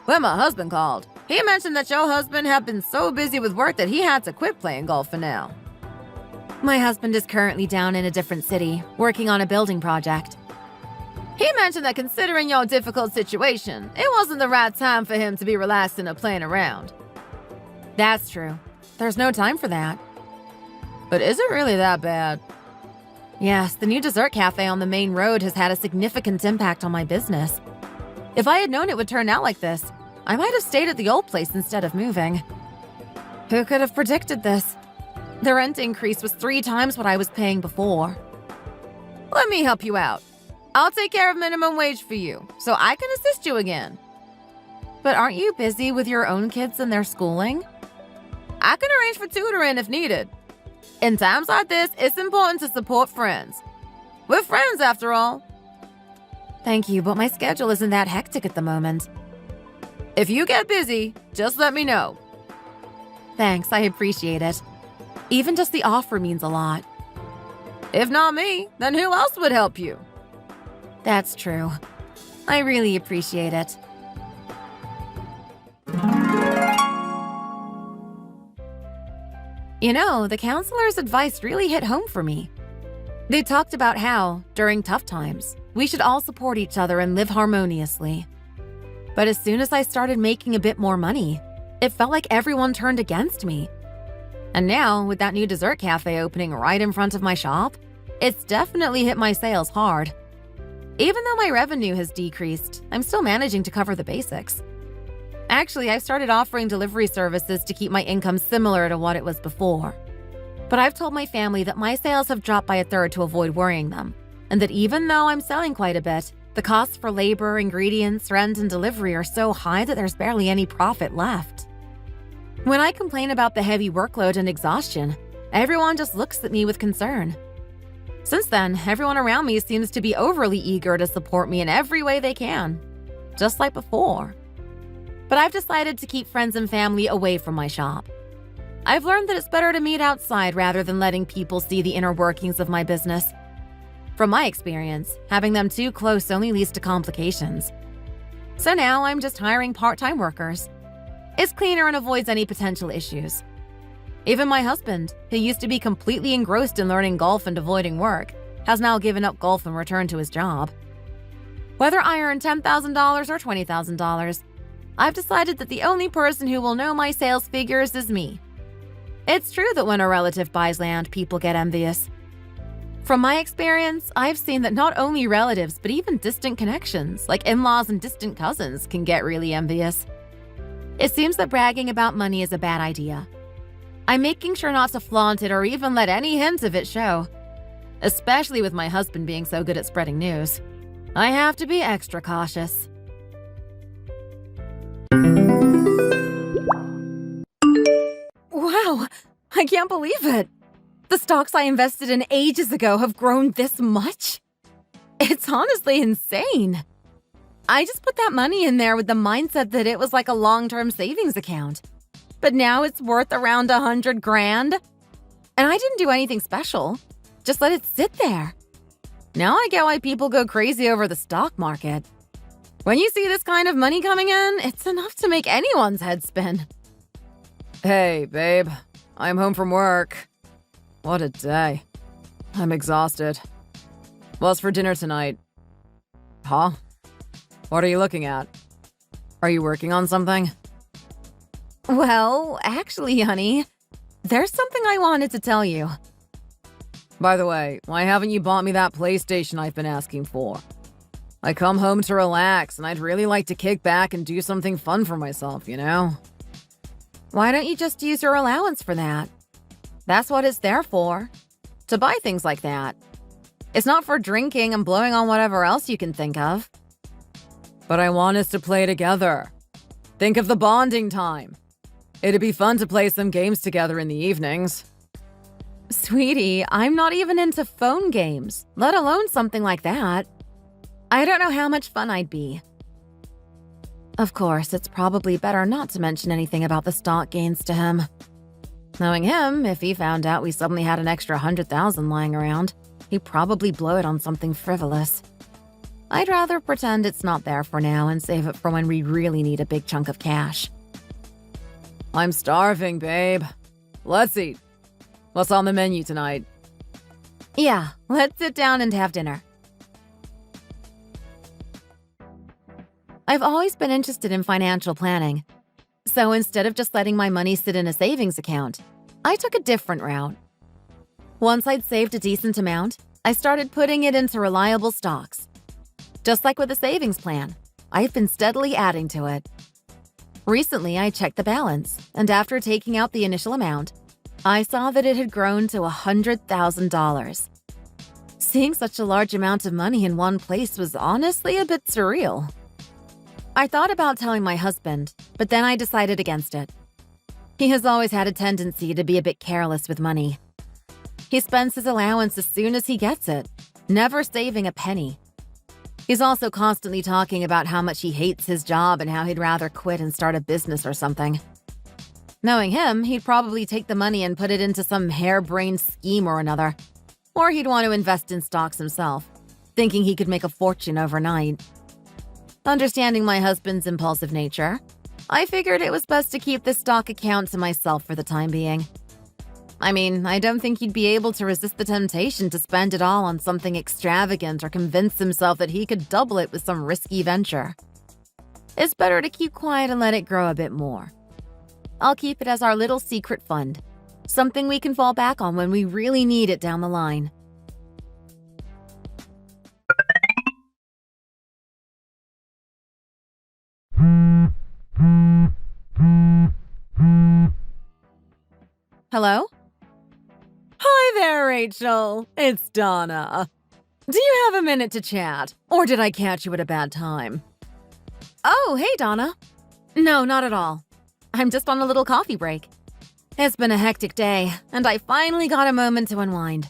When my husband called, he mentioned that your husband had been so busy with work that he had to quit playing golf for now. My husband is currently down in a different city, working on a building project. He mentioned that considering your difficult situation, it wasn't the right time for him to be relaxing or playing around. That's true. There's no time for that. But is it really that bad? Yes, the new dessert cafe on the main road has had a significant impact on my business. If I had known it would turn out like this, I might have stayed at the old place instead of moving. Who could have predicted this? The rent increase was 3 times what I was paying before. Let me help you out. I'll take care of minimum wage for you, so I can assist you again. But aren't you busy with your own kids and their schooling? I can arrange for tutoring if needed. In times like this, it's important to support friends. We're friends, after all. Thank you, but my schedule isn't that hectic at the moment. If you get busy, just let me know. Thanks, I appreciate it. Even just the offer means a lot. If not me, then who else would help you? That's true. I really appreciate it. You know, the counselor's advice really hit home for me. They talked about how, during tough times, we should all support each other and live harmoniously. But as soon as I started making a bit more money, it felt like everyone turned against me. And now, with that new dessert cafe opening right in front of my shop, it's definitely hit my sales hard. Even though my revenue has decreased, I'm still managing to cover the basics. Actually, I started offering delivery services to keep my income similar to what it was before. But I've told my family that my sales have dropped by 1/3 to avoid worrying them, and that even though I'm selling quite a bit, the costs for labor, ingredients, rent, and delivery are so high that there's barely any profit left. When I complain about the heavy workload and exhaustion, everyone just looks at me with concern. Since then, everyone around me seems to be overly eager to support me in every way they can, just like before. But I've decided to keep friends and family away from my shop. I've learned that it's better to meet outside rather than letting people see the inner workings of my business. From my experience, having them too close only leads to complications. So now I'm just hiring part-time workers. It's cleaner and avoids any potential issues. Even my husband, who used to be completely engrossed in learning golf and avoiding work, has now given up golf and returned to his job. Whether I earn $10,000 or $20,000, I've decided that the only person who will know my sales figures is me. It's true that when a relative buys land, people get envious. From my experience, I've seen that not only relatives, but even distant connections, like in-laws and distant cousins, can get really envious. It seems that bragging about money is a bad idea. I'm making sure not to flaunt it or even let any hint of it show. Especially with my husband being so good at spreading news. I have to be extra cautious. Wow, I can't believe it. The stocks I invested in ages ago have grown this much? It's honestly insane. I just put that money in there with the mindset that it was like a long-term savings account. But now it's worth around $100,000. And I didn't do anything special. Just let it sit there. Now I get why people go crazy over the stock market. When you see this kind of money coming in, it's enough to make anyone's head spin. Hey, babe. I'm home from work. What a day. I'm exhausted. What's for dinner tonight? Huh? What are you looking at? Are you working on something? Well, actually, honey, there's something I wanted to tell you. By the way, why haven't you bought me that PlayStation I've been asking for? I come home to relax, and I'd really like to kick back and do something fun for myself, you know? Why don't you just use your allowance for that? That's what it's there for. To buy things like that. It's not for drinking and blowing on whatever else you can think of. But I want us to play together. Think of the bonding time. It'd be fun to play some games together in the evenings. Sweetie, I'm not even into phone games, let alone something like that. I don't know how much fun I'd be. Of course, it's probably better not to mention anything about the stock gains to him. Knowing him, if he found out we suddenly had an extra 100,000 lying around, he'd probably blow it on something frivolous. I'd rather pretend it's not there for now and save it for when we really need a big chunk of cash. I'm starving, babe. Let's eat. What's on the menu tonight? Yeah, let's sit down and have dinner. I've always been interested in financial planning. So instead of just letting my money sit in a savings account, I took a different route. Once I'd saved a decent amount, I started putting it into reliable stocks. Just like with a savings plan, I've been steadily adding to it. Recently, I checked the balance, and after taking out the initial amount, I saw that it had grown to $100,000. Seeing such a large amount of money in one place was honestly a bit surreal. I thought about telling my husband, but then I decided against it. He has always had a tendency to be a bit careless with money. He spends his allowance as soon as he gets it, never saving a penny. He's also constantly talking about how much he hates his job and how he'd rather quit and start a business or something. Knowing him, he'd probably take the money and put it into some harebrained scheme or another. Or he'd want to invest in stocks himself, thinking he could make a fortune overnight. Understanding my husband's impulsive nature, I figured it was best to keep this stock account to myself for the time being. I mean, I don't think he'd be able to resist the temptation to spend it all on something extravagant or convince himself that he could double it with some risky venture. It's better to keep quiet and let it grow a bit more. I'll keep it as our little secret fund, something we can fall back on when we really need it down the line. Hello? Hi there, Rachel. It's Donna. Do you have a minute to chat, or did I catch you at a bad time? Oh, hey, Donna. No, not at all. I'm just on a little coffee break. It's been a hectic day, and I finally got a moment to unwind.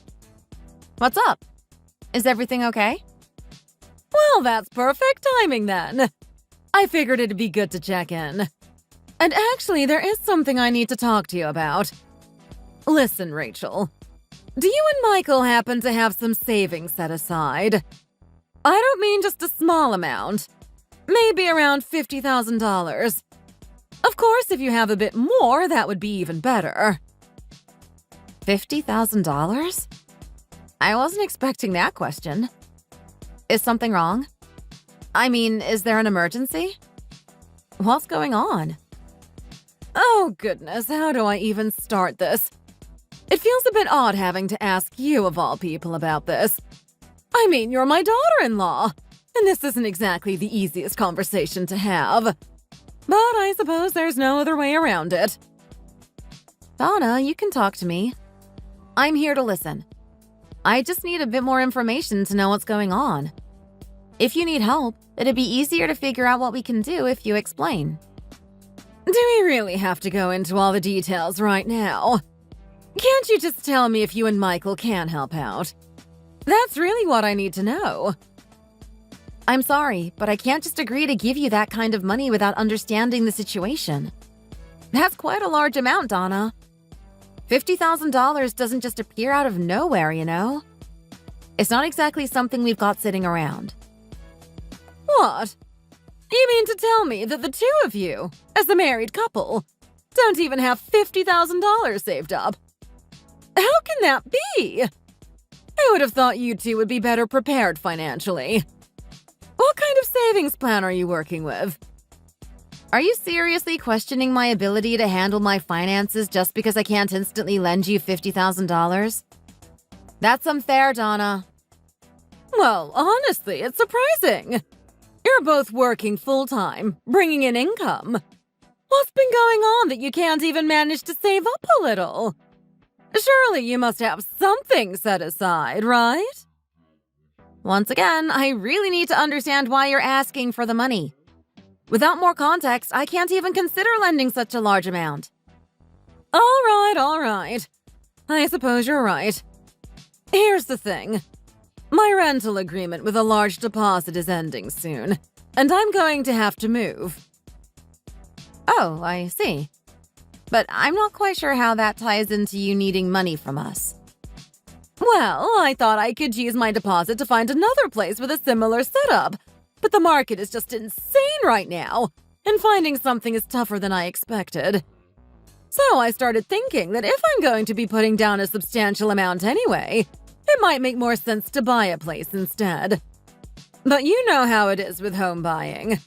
What's up? Is everything okay? Well, that's perfect timing then. I figured it'd be good to check in. And actually, there is something I need to talk to you about. Listen, Rachel. Do you and Michael happen to have some savings set aside? I don't mean just a small amount. Maybe around $50,000. Of course, if you have a bit more, that would be even better. $50,000? I wasn't expecting that question. Is something wrong? I mean, is there an emergency? What's going on? Oh, goodness, how do I even start this? It feels a bit odd having to ask you, of all people, about this. I mean, you're my daughter-in-law, and this isn't exactly the easiest conversation to have. But I suppose there's no other way around it. Donna, you can talk to me. I'm here to listen. I just need a bit more information to know what's going on. If you need help, it'd be easier to figure out what we can do if you explain. Do we really have to go into all the details right now? Can't you just tell me if you and Michael can help out? That's really what I need to know. I'm sorry, but I can't just agree to give you that kind of money without understanding the situation. That's quite a large amount, Donna. $50,000 doesn't just appear out of nowhere, you know? It's not exactly something we've got sitting around. What? You mean to tell me that the two of you, as a married couple, don't even have $50,000 saved up? How can that be? I would have thought you two would be better prepared financially. What kind of savings plan are you working with? Are you seriously questioning my ability to handle my finances just because I can't instantly lend you $50,000? That's unfair, Donna. Well, honestly, it's surprising. You're both working full-time, bringing in income. What's been going on that you can't even manage to save up a little? Surely you must have something set aside, right? Once again, I really need to understand why you're asking for the money. Without more context, I can't even consider lending such a large amount. All right. I suppose you're right. Here's the thing. My rental agreement with a large deposit is ending soon, and I'm going to have to move. Oh, I see. But I'm not quite sure how that ties into you needing money from us. Well, I thought I could use my deposit to find another place with a similar setup, but the market is just insane right now, and finding something is tougher than I expected. So I started thinking that if I'm going to be putting down a substantial amount anyway, it might make more sense to buy a place instead. But you know how it is with home buying.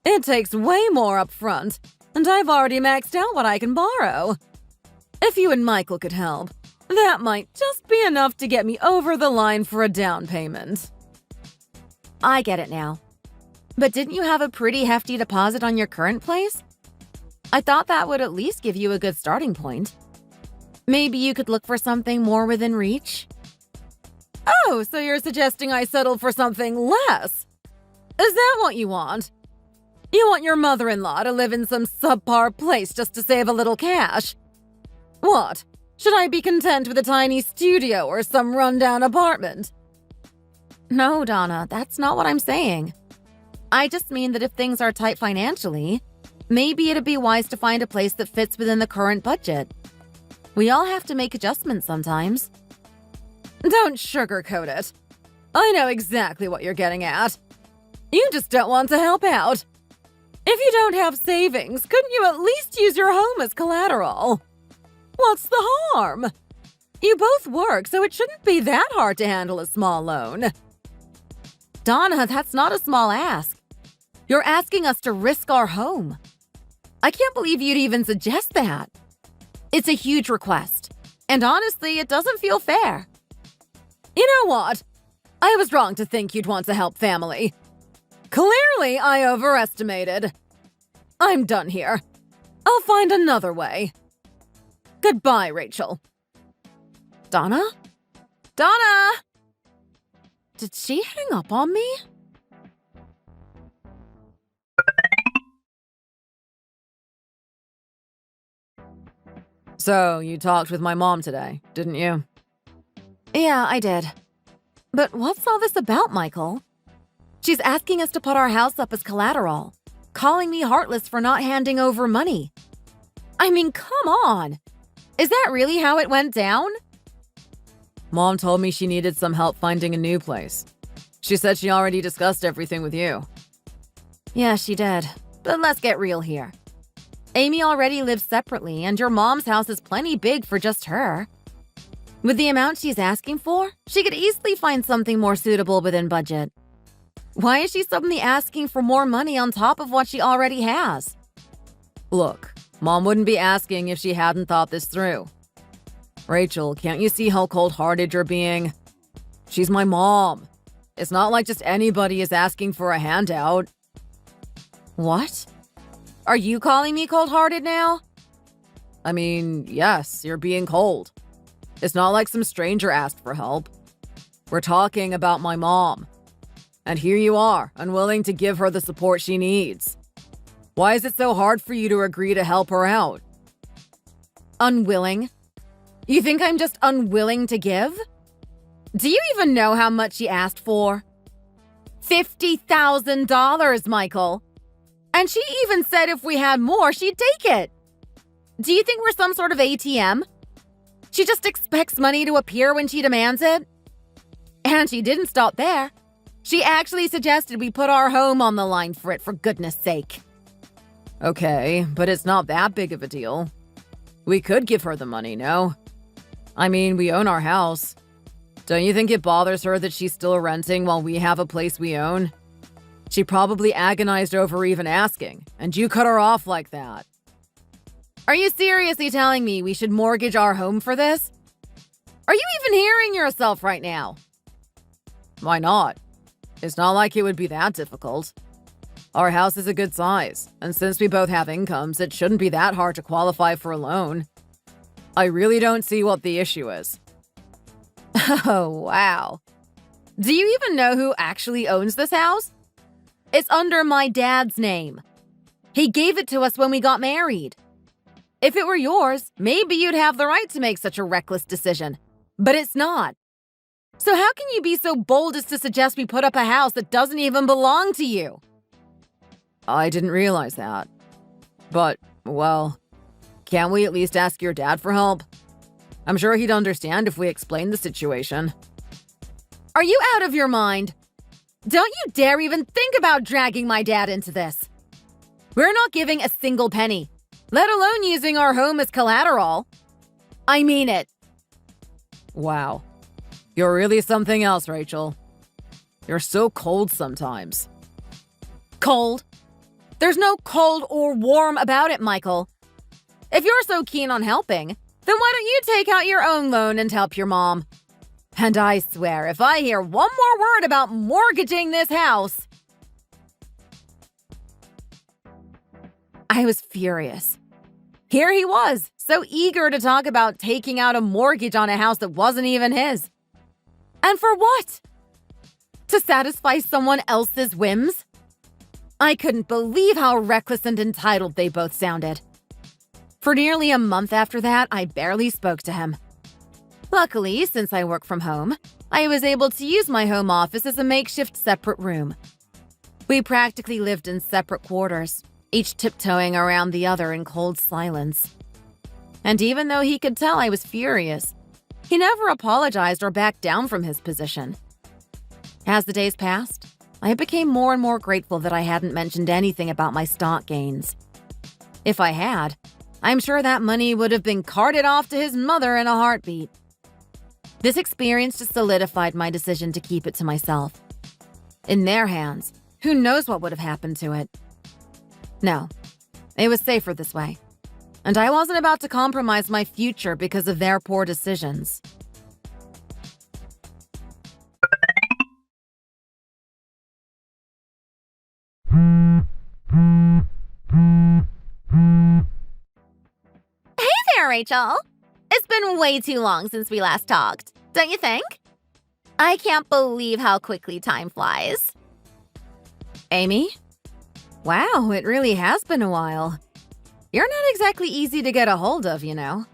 It takes way more up front, and I've already maxed out what I can borrow. If you and Michael could help, that might just be enough to get me over the line for a down payment. I get it now. But didn't you have a pretty hefty deposit on your current place? I thought that would at least give you a good starting point. Maybe you could look for something more within reach? Oh, so you're suggesting I settle for something less? Is that what you want? You want your mother-in-law to live in some subpar place just to save a little cash? What? Should I be content with a tiny studio or some rundown apartment? No, Donna, that's not what I'm saying. I just mean that if things are tight financially, maybe it'd be wise to find a place that fits within the current budget. We all have to make adjustments sometimes. Don't sugarcoat it. I know exactly what you're getting at. You just don't want to help out. If you don't have savings, couldn't you at least use your home as collateral? What's the harm? You both work, so it shouldn't be that hard to handle a small loan. Donna, that's not a small ask. You're asking us to risk our home. I can't believe you'd even suggest that. It's a huge request, and honestly, it doesn't feel fair. You know what? I was wrong to think you'd want to help family. Clearly, I overestimated. I'm done here. I'll find another way. Goodbye, Rachel. Donna? Donna! Did she hang up on me? So, you talked with my mom today, didn't you? Yeah, I did. But what's all this about, Michael? She's asking us to put our house up as collateral, calling me heartless for not handing over money. I mean, come on! Is that really how it went down? Mom told me she needed some help finding a new place. She said she already discussed everything with you. Yeah, she did. But let's get real here. Amy already lives separately, and your mom's house is plenty big for just her. With the amount she's asking for, she could easily find something more suitable within budget. Why is she suddenly asking for more money on top of what she already has? Look, Mom wouldn't be asking if she hadn't thought this through. Rachel, can't you see how cold-hearted you're being? She's my mom. It's not like just anybody is asking for a handout. What? Are you calling me cold-hearted now? I mean, yes, you're being cold. It's not like some stranger asked for help. We're talking about my mom. And here you are, unwilling to give her the support she needs. Why is it so hard for you to agree to help her out? Unwilling? You think I'm just unwilling to give? Do you even know how much she asked for? $50,000, Michael. And she even said if we had more, she'd take it. Do you think we're some sort of ATM? She just expects money to appear when she demands it. And she didn't stop there. She actually suggested we put our home on the line for it, for goodness sake. Okay, but it's not that big of a deal. We could give her the money, no? I mean, we own our house. Don't you think it bothers her that she's still renting while we have a place we own? She probably agonized over even asking, and you cut her off like that. Are you seriously telling me we should mortgage our home for this? Are you even hearing yourself right now? Why not? It's not like it would be that difficult. Our house is a good size, and since we both have incomes, it shouldn't be that hard to qualify for a loan. I really don't see what the issue is. Oh, wow. Do you even know who actually owns this house? It's under my dad's name. He gave it to us when we got married. If it were yours, maybe you'd have the right to make such a reckless decision. But it's not. So how can you be so bold as to suggest we put up a house that doesn't even belong to you? I didn't realize that. But, well, can't we at least ask your dad for help? I'm sure he'd understand if we explained the situation. Are you out of your mind? Don't you dare even think about dragging my dad into this. We're not giving a single penny, let alone using our home as collateral. I mean it. Wow. You're really something else, Rachel. You're so cold sometimes. Cold? There's no cold or warm about it, Michael. If you're so keen on helping, then why don't you take out your own loan and help your mom? And I swear, if I hear one more word about mortgaging this house... I was furious. Here he was, so eager to talk about taking out a mortgage on a house that wasn't even his. And for what? To satisfy someone else's whims? I couldn't believe how reckless and entitled they both sounded. For nearly a month after that, I barely spoke to him. Luckily, since I work from home, I was able to use my home office as a makeshift separate room. We practically lived in separate quarters, each tiptoeing around the other in cold silence. And even though he could tell I was furious, he never apologized or backed down from his position. As the days passed, I became more and more grateful that I hadn't mentioned anything about my stock gains. If I had, I'm sure that money would have been carted off to his mother in a heartbeat. This experience just solidified my decision to keep it to myself. In their hands, who knows what would have happened to it? No, it was safer this way. And I wasn't about to compromise my future because of their poor decisions. Hey there, Rachel. It's been way too long since we last talked, don't you think? I can't believe how quickly time flies. Amy? Wow, it really has been a while. You're not exactly easy to get a hold of, you know.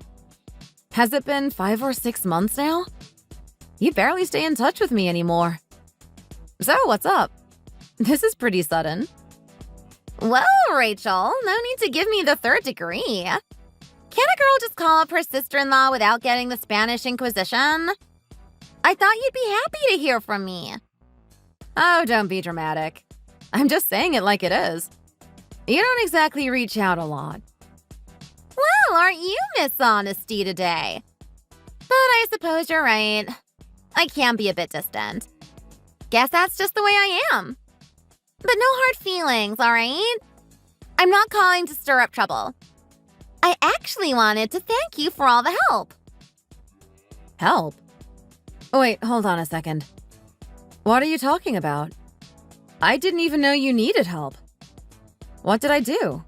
Has it been 5 or 6 months now? You barely stay in touch with me anymore. So, what's up? This is pretty sudden. Well, Rachel, no need to give me the third degree. Can a girl just call up her sister-in-law without getting the Spanish Inquisition? I thought you'd be happy to hear from me. Oh, don't be dramatic. I'm just saying it like it is. You don't exactly reach out a lot. Well, aren't you Miss Honesty today? But I suppose you're right. I can be a bit distant. Guess that's just the way I am. But no hard feelings, all right? I'm not calling to stir up trouble. I actually wanted to thank you for all the help. Help? Wait, hold on a second. What are you talking about? I didn't even know you needed help. What did I do?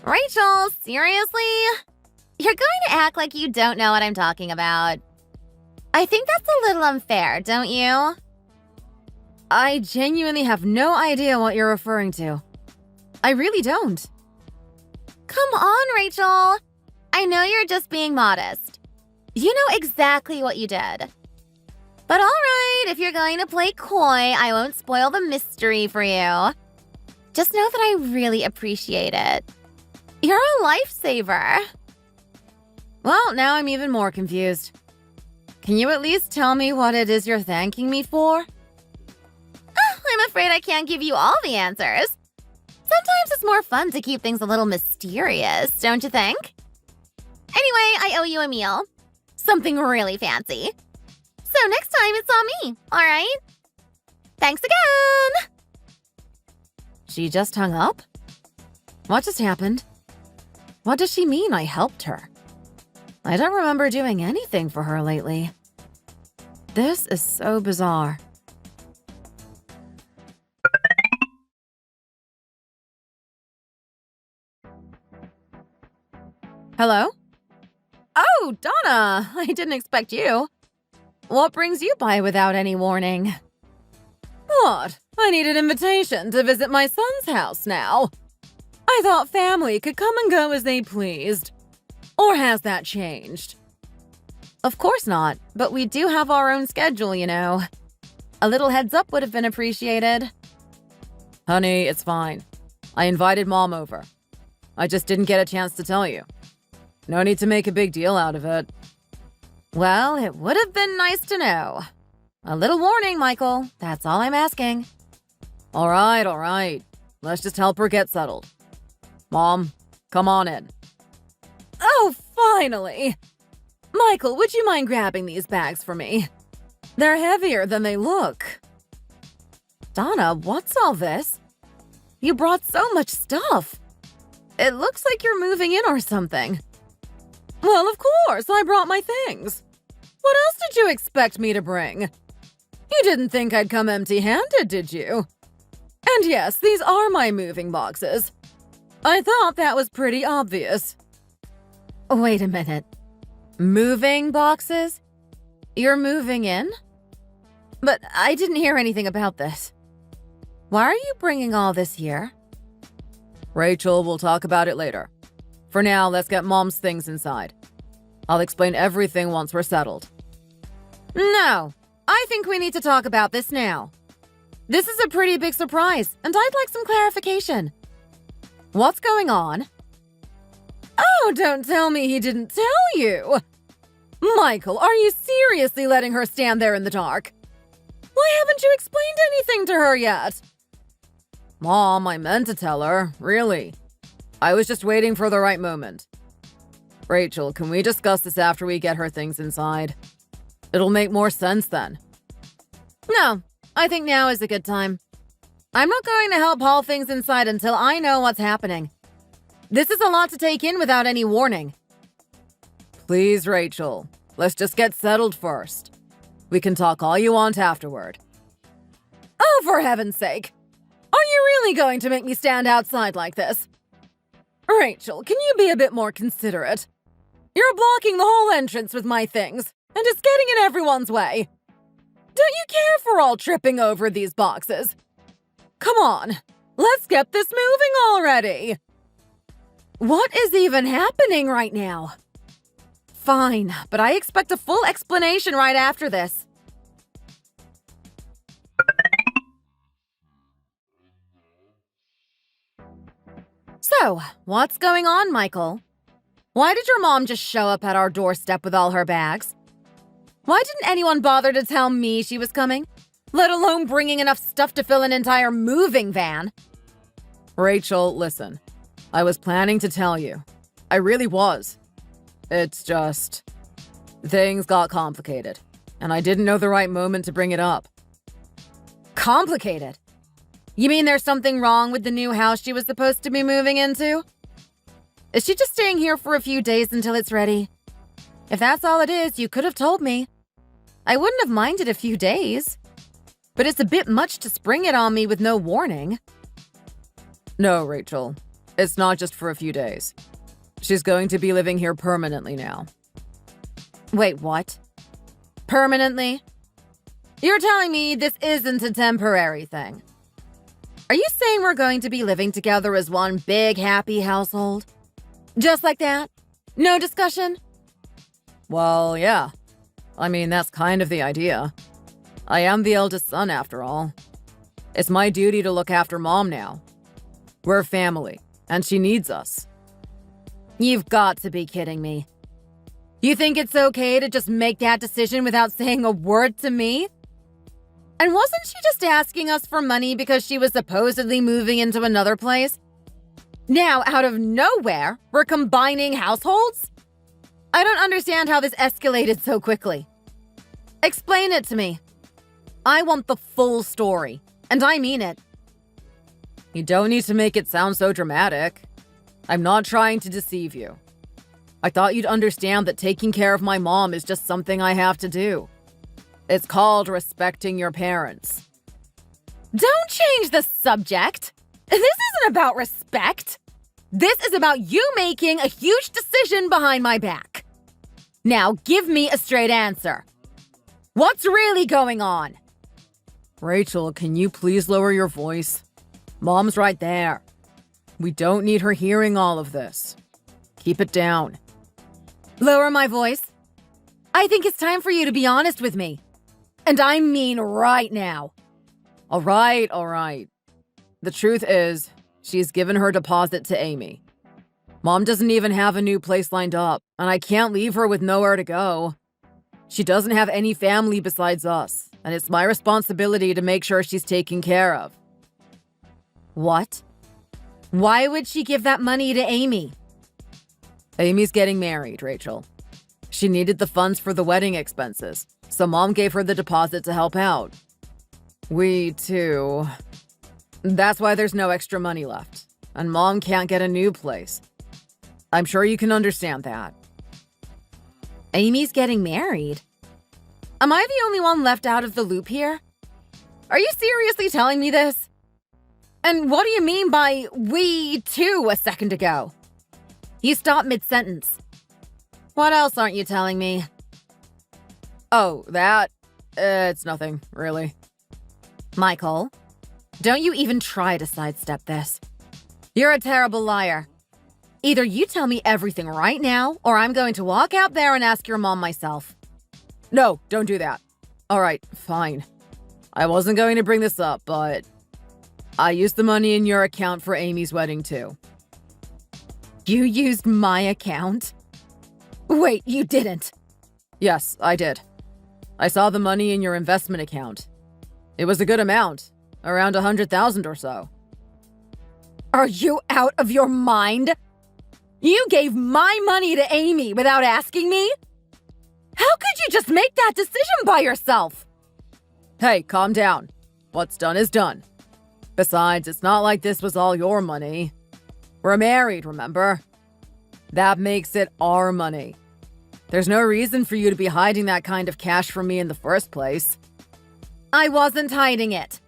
Rachel, seriously? You're going to act like you don't know what I'm talking about. I think that's a little unfair, don't you? I genuinely have no idea what you're referring to. I really don't. Come on, Rachel. I know you're just being modest. You know exactly what you did. But all right, if you're going to play coy, I won't spoil the mystery for you. Just know that I really appreciate it. You're a lifesaver. Well, now I'm even more confused. Can you at least tell me what it is you're thanking me for? I'm afraid I can't give you all the answers. Sometimes it's more fun to keep things a little mysterious, don't you think? Anyway, I owe you a meal. Something really fancy. So next time it's on me, all right? Thanks again! She just hung up? What just happened? What does she mean I helped her? I don't remember doing anything for her lately. This is so bizarre. Hello? Oh, Donna! I didn't expect you. What brings you by without any warning? What? I need an invitation to visit my son's house now. I thought family could come and go as they pleased. Or has that changed? Of course not, but we do have our own schedule, you know. A little heads up would have been appreciated. Honey, it's fine. I invited Mom over. I just didn't get a chance to tell you. No need to make a big deal out of it. Well, it would have been nice to know. A little warning, Michael. That's all I'm asking. All right. Let's just help her get settled. Mom, come on in. Oh, finally! Michael, would you mind grabbing these bags for me? They're heavier than they look. Donna, what's all this? You brought so much stuff. It looks like you're moving in or something. Well, of course, I brought my things. What else did you expect me to bring? You didn't think I'd come empty-handed, did you? And yes, these are my moving boxes. I thought that was pretty obvious. Wait a minute. Moving boxes? You're moving in? But I didn't hear anything about this. Why are you bringing all this here? Rachel, we'll talk about it later. For now, let's get Mom's things inside. I'll explain everything once we're settled. No, I think we need to talk about this now. This is a pretty big surprise, and I'd like some clarification. What's going on? Oh, don't tell me he didn't tell you! Michael, are you seriously letting her stand there in the dark? Why haven't you explained anything to her yet? Mom, I meant to tell her, really. I was just waiting for the right moment. Rachel, can we discuss this after we get her things inside? It'll make more sense then. No, I think now is a good time. I'm not going to help haul things inside until I know what's happening. This is a lot to take in without any warning. Please, Rachel. Let's just get settled first. We can talk all you want afterward. Oh, for heaven's sake. Are you really going to make me stand outside like this? Rachel, can you be a bit more considerate? You're blocking the whole entrance with my things, and it's getting in everyone's way. Don't you care for all tripping over these boxes? Come on, let's get this moving already. What is even happening right now? Fine, but I expect a full explanation right after this. So, what's going on, Michael? Why did your mom just show up at our doorstep with all her bags? Why didn't anyone bother to tell me she was coming? Let alone bringing enough stuff to fill an entire moving van? Rachel, listen. I was planning to tell you. I really was. It's just... things got complicated, and I didn't know the right moment to bring it up. Complicated? You mean there's something wrong with the new house she was supposed to be moving into? Is she just staying here for a few days until it's ready? If that's all it is, you could have told me. I wouldn't have minded a few days. But it's a bit much to spring it on me with no warning. No, Rachel. It's not just for a few days. She's going to be living here permanently now. Wait, what? Permanently? You're telling me this isn't a temporary thing? Are you saying we're going to be living together as one big, happy household? Just like that? No discussion? Well, yeah. I mean, that's kind of the idea. I am the eldest son, after all. It's my duty to look after Mom now. We're family, and she needs us. You've got to be kidding me. You think it's okay to just make that decision without saying a word to me? And wasn't she just asking us for money because she was supposedly moving into another place? Now, out of nowhere, we're combining households? I don't understand how this escalated so quickly. Explain it to me. I want the full story, and I mean it. You don't need to make it sound so dramatic. I'm not trying to deceive you. I thought you'd understand that taking care of my mom is just something I have to do. It's called respecting your parents. Don't change the subject. This isn't about respect. This is about you making a huge decision behind my back. Now give me a straight answer. What's really going on? Rachel, can you please lower your voice? Mom's right there. We don't need her hearing all of this. Keep it down. Lower my voice? I think it's time for you to be honest with me. And I mean right now. All right. The truth is, she's given her deposit to Amy. Mom doesn't even have a new place lined up, and I can't leave her with nowhere to go. She doesn't have any family besides us, and it's my responsibility to make sure she's taken care of. What? Why would she give that money to Amy? Amy's getting married, Rachel. She needed the funds for the wedding expenses, so Mom gave her the deposit to help out. We, too. That's why there's no extra money left, and Mom can't get a new place. I'm sure you can understand that. Amy's getting married? Am I the only one left out of the loop here? Are you seriously telling me this? And what do you mean by we too a second ago? You stopped mid-sentence. What else aren't you telling me? Oh, that? It's nothing, really. Michael, don't you even try to sidestep this. You're a terrible liar. Either you tell me everything right now, or I'm going to walk out there and ask your mom myself. No, don't do that. All right, fine. I wasn't going to bring this up, but I used the money in your account for Amy's wedding, too. You used my account? Wait, you didn't? Yes, I did. I saw the money in your investment account. It was a good amount, around 100,000 or so. Are you out of your mind? You gave my money to Amy without asking me? How could you just make that decision by yourself? Hey, calm down. What's done is done. Besides, it's not like this was all your money. We're married, remember? That makes it our money. There's no reason for you to be hiding that kind of cash from me in the first place. I wasn't hiding it.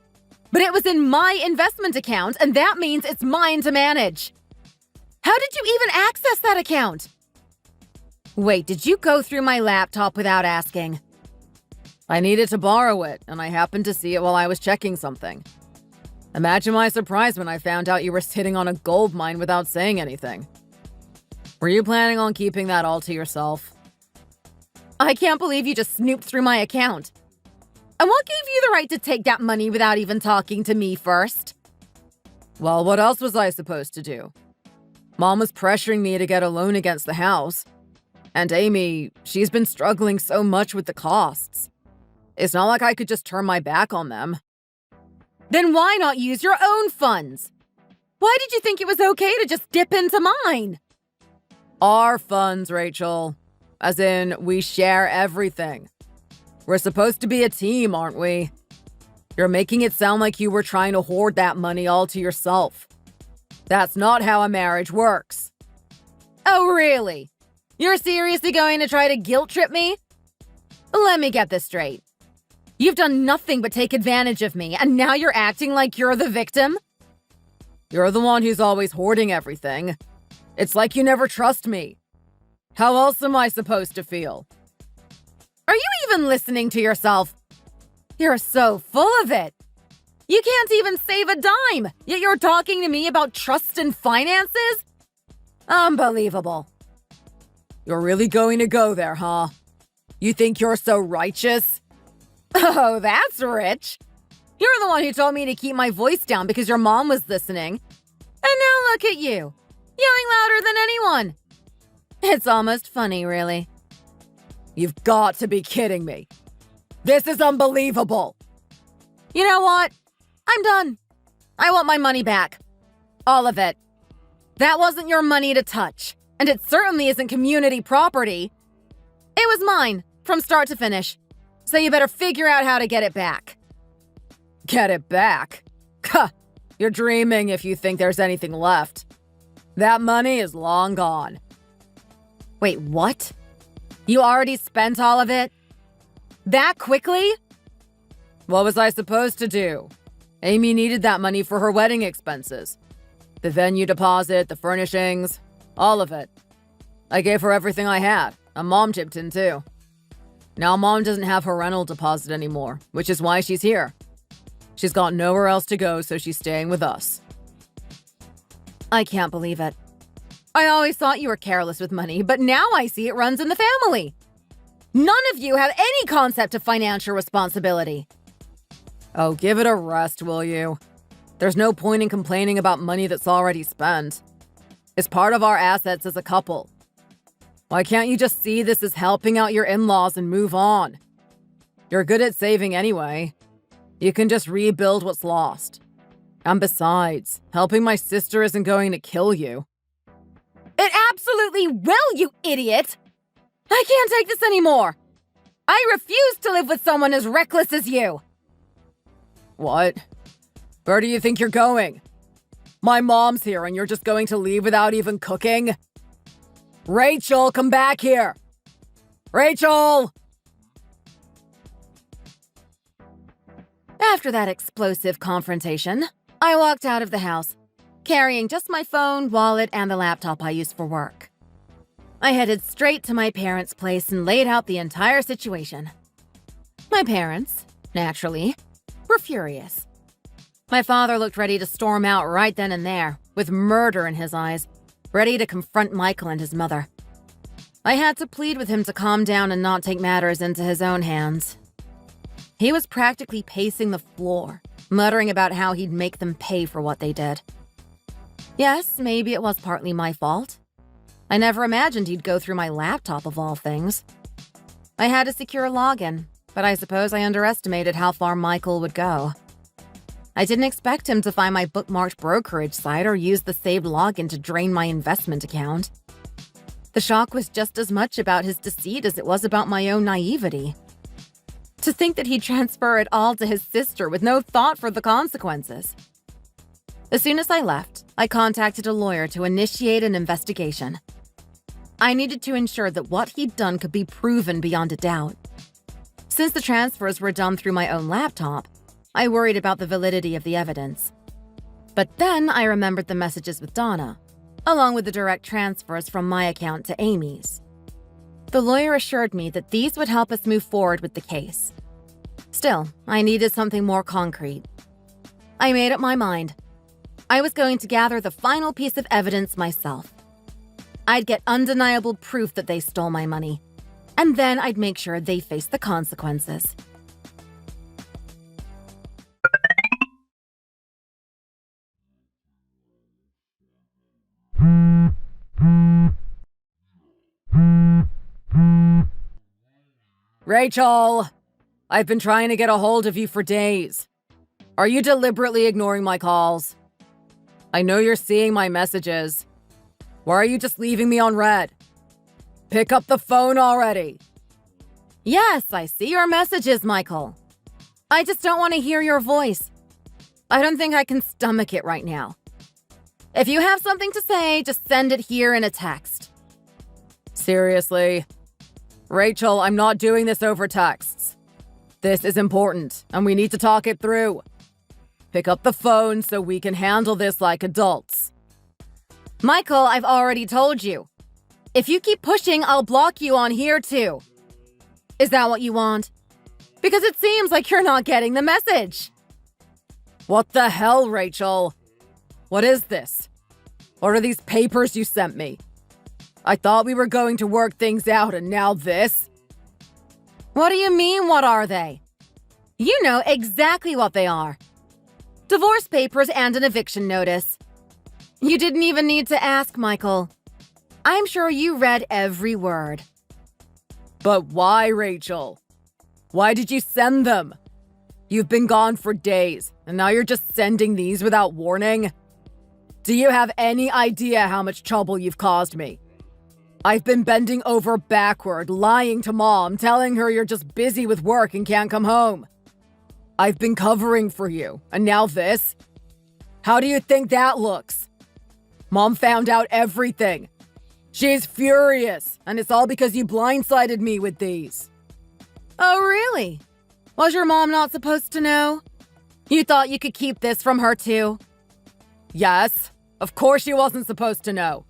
But it was in my investment account, and that means it's mine to manage. How did you even access that account? Wait, did you go through my laptop without asking? I needed to borrow it, and I happened to see it while I was checking something. Imagine my surprise when I found out you were sitting on a gold mine without saying anything. Were you planning on keeping that all to yourself? I can't believe you just snooped through my account. And what gave you the right to take that money without even talking to me first? Well, what else was I supposed to do? Mom was pressuring me to get a loan against the house. And Amy, she's been struggling so much with the costs. It's not like I could just turn my back on them. Then why not use your own funds? Why did you think it was okay to just dip into mine? Our funds, Rachel. As in, we share everything. We're supposed to be a team, aren't we? You're making it sound like you were trying to hoard that money all to yourself. That's not how a marriage works. Oh, really? You're seriously going to try to guilt trip me? Let me get this straight. You've done nothing but take advantage of me, and now you're acting like you're the victim? You're the one who's always hoarding everything. It's like you never trust me. How else am I supposed to feel? Are you even listening to yourself? You're so full of it. You can't even save a dime, yet you're talking to me about trust and finances? Unbelievable. You're really going to go there, huh? You think you're so righteous? Oh, that's rich. You're the one who told me to keep my voice down because your mom was listening. And now look at you, yelling louder than anyone. It's almost funny, really. You've got to be kidding me. This is unbelievable. You know what? I'm done. I want my money back. All of it. That wasn't your money to touch, and it certainly isn't community property. It was mine, from start to finish. So you better figure out how to get it back. Get it back? Huh, you're dreaming if you think there's anything left. That money is long gone. Wait, what? You already spent all of it? That quickly? What was I supposed to do? Amy needed that money for her wedding expenses. The venue deposit, the furnishings, all of it. I gave her everything I had, and Mom chipped in too. Now Mom doesn't have her rental deposit anymore, which is why she's here. She's got nowhere else to go, so she's staying with us. I can't believe it. I always thought you were careless with money, but now I see it runs in the family. None of you have any concept of financial responsibility. Oh, give it a rest, will you? There's no point in complaining about money that's already spent. It's part of our assets as a couple. Why can't you just see this as helping out your in-laws and move on? You're good at saving anyway. You can just rebuild what's lost. And besides, helping my sister isn't going to kill you. It absolutely will, you idiot! I can't take this anymore! I refuse to live with someone as reckless as you! What? Where do you think you're going? My mom's here and you're just going to leave without even cooking? Rachel, come back here! Rachel! After that explosive confrontation, I walked out of the house, carrying just my phone, wallet, and the laptop I use for work. I headed straight to my parents' place and laid out the entire situation. My parents, naturally, were furious. My father looked ready to storm out right then and there, with murder in his eyes, ready to confront Michael and his mother. I had to plead with him to calm down and not take matters into his own hands. He was practically pacing the floor, muttering about how he'd make them pay for what they did. Yes, maybe it was partly my fault. I never imagined he'd go through my laptop of all things. I had a secure login, but I suppose I underestimated how far Michael would go. I didn't expect him to find my bookmarked brokerage site or use the saved login to drain my investment account. The shock was just as much about his deceit as it was about my own naivety. To think that he'd transfer it all to his sister with no thought for the consequences. As soon as I left, I contacted a lawyer to initiate an investigation. I needed to ensure that what he'd done could be proven beyond a doubt. Since the transfers were done through my own laptop, I worried about the validity of the evidence. But then I remembered the messages with Donna, along with the direct transfers from my account to Amy's. The lawyer assured me that these would help us move forward with the case. Still, I needed something more concrete. I made up my mind. I was going to gather the final piece of evidence myself. I'd get undeniable proof that they stole my money, and then I'd make sure they faced the consequences. Rachel! I've been trying to get a hold of you for days. Are you deliberately ignoring my calls? I know you're seeing my messages. Why are you just leaving me on red? Pick up the phone already. Yes, I see your messages, Michael. I just don't want to hear your voice. I don't think I can stomach it right now. If you have something to say, just send it here in a text. Seriously? Rachel, I'm not doing this over texts. This is important, and we need to talk it through. Pick up the phone so we can handle this like adults. Michael, I've already told you. If you keep pushing, I'll block you on here too. Is that what you want? Because it seems like you're not getting the message. What the hell, Rachel? What is this? What are these papers you sent me? I thought we were going to work things out, and now this? What do you mean, what are they? You know exactly what they are. Divorce papers and an eviction notice. You didn't even need to ask, Michael. I'm sure you read every word. But why, Rachel? Why did you send them? You've been gone for days, and now you're just sending these without warning? Do you have any idea how much trouble you've caused me? I've been bending over backward, lying to Mom, telling her you're just busy with work and can't come home. I've been covering for you, and now this? How do you think that looks? Mom found out everything. She's furious, and it's all because you blindsided me with these. Oh, really? Was your mom not supposed to know? You thought you could keep this from her too? Yes, of course she wasn't supposed to know.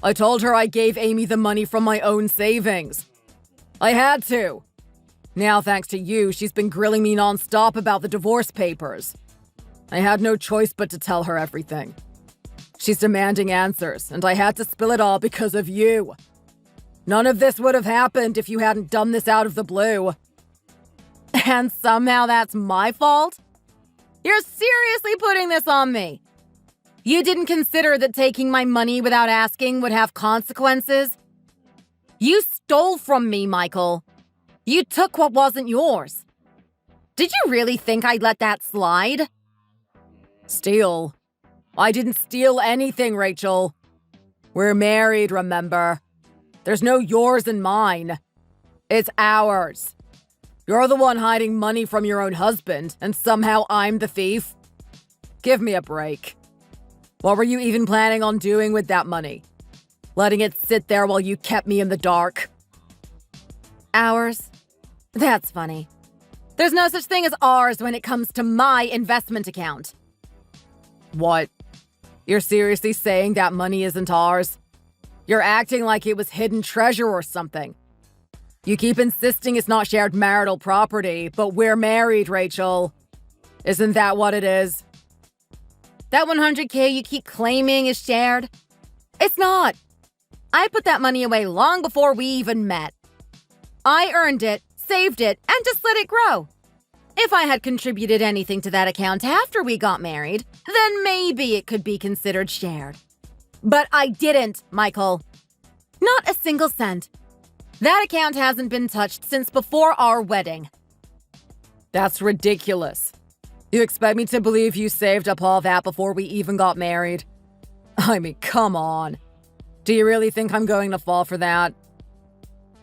I told her I gave Amy the money from my own savings. I had to. Now, thanks to you, she's been grilling me nonstop about the divorce papers. I had no choice but to tell her everything. She's demanding answers, and I had to spill it all because of you. None of this would have happened if you hadn't done this out of the blue. And somehow that's my fault? You're seriously putting this on me? You didn't consider that taking my money without asking would have consequences? You stole from me, Michael. You took what wasn't yours. Did you really think I'd let that slide? Steal? I didn't steal anything, Rachel. We're married, remember? There's no yours and mine. It's ours. You're the one hiding money from your own husband, and somehow I'm the thief? Give me a break. What were you even planning on doing with that money? Letting it sit there while you kept me in the dark? Ours? That's funny. There's no such thing as ours when it comes to my investment account. What? You're seriously saying that money isn't ours? You're acting like it was hidden treasure or something. You keep insisting it's not shared marital property, but we're married, Rachel. Isn't that what it is? That $100K you keep claiming is shared? It's not. I put that money away long before we even met. I earned it, saved it, and just let it grow. If I had contributed anything to that account after we got married, then maybe it could be considered shared. But I didn't, Michael. Not a single cent. That account hasn't been touched since before our wedding. That's ridiculous. You expect me to believe you saved up all that before we even got married? I mean, come on. Do you really think I'm going to fall for that?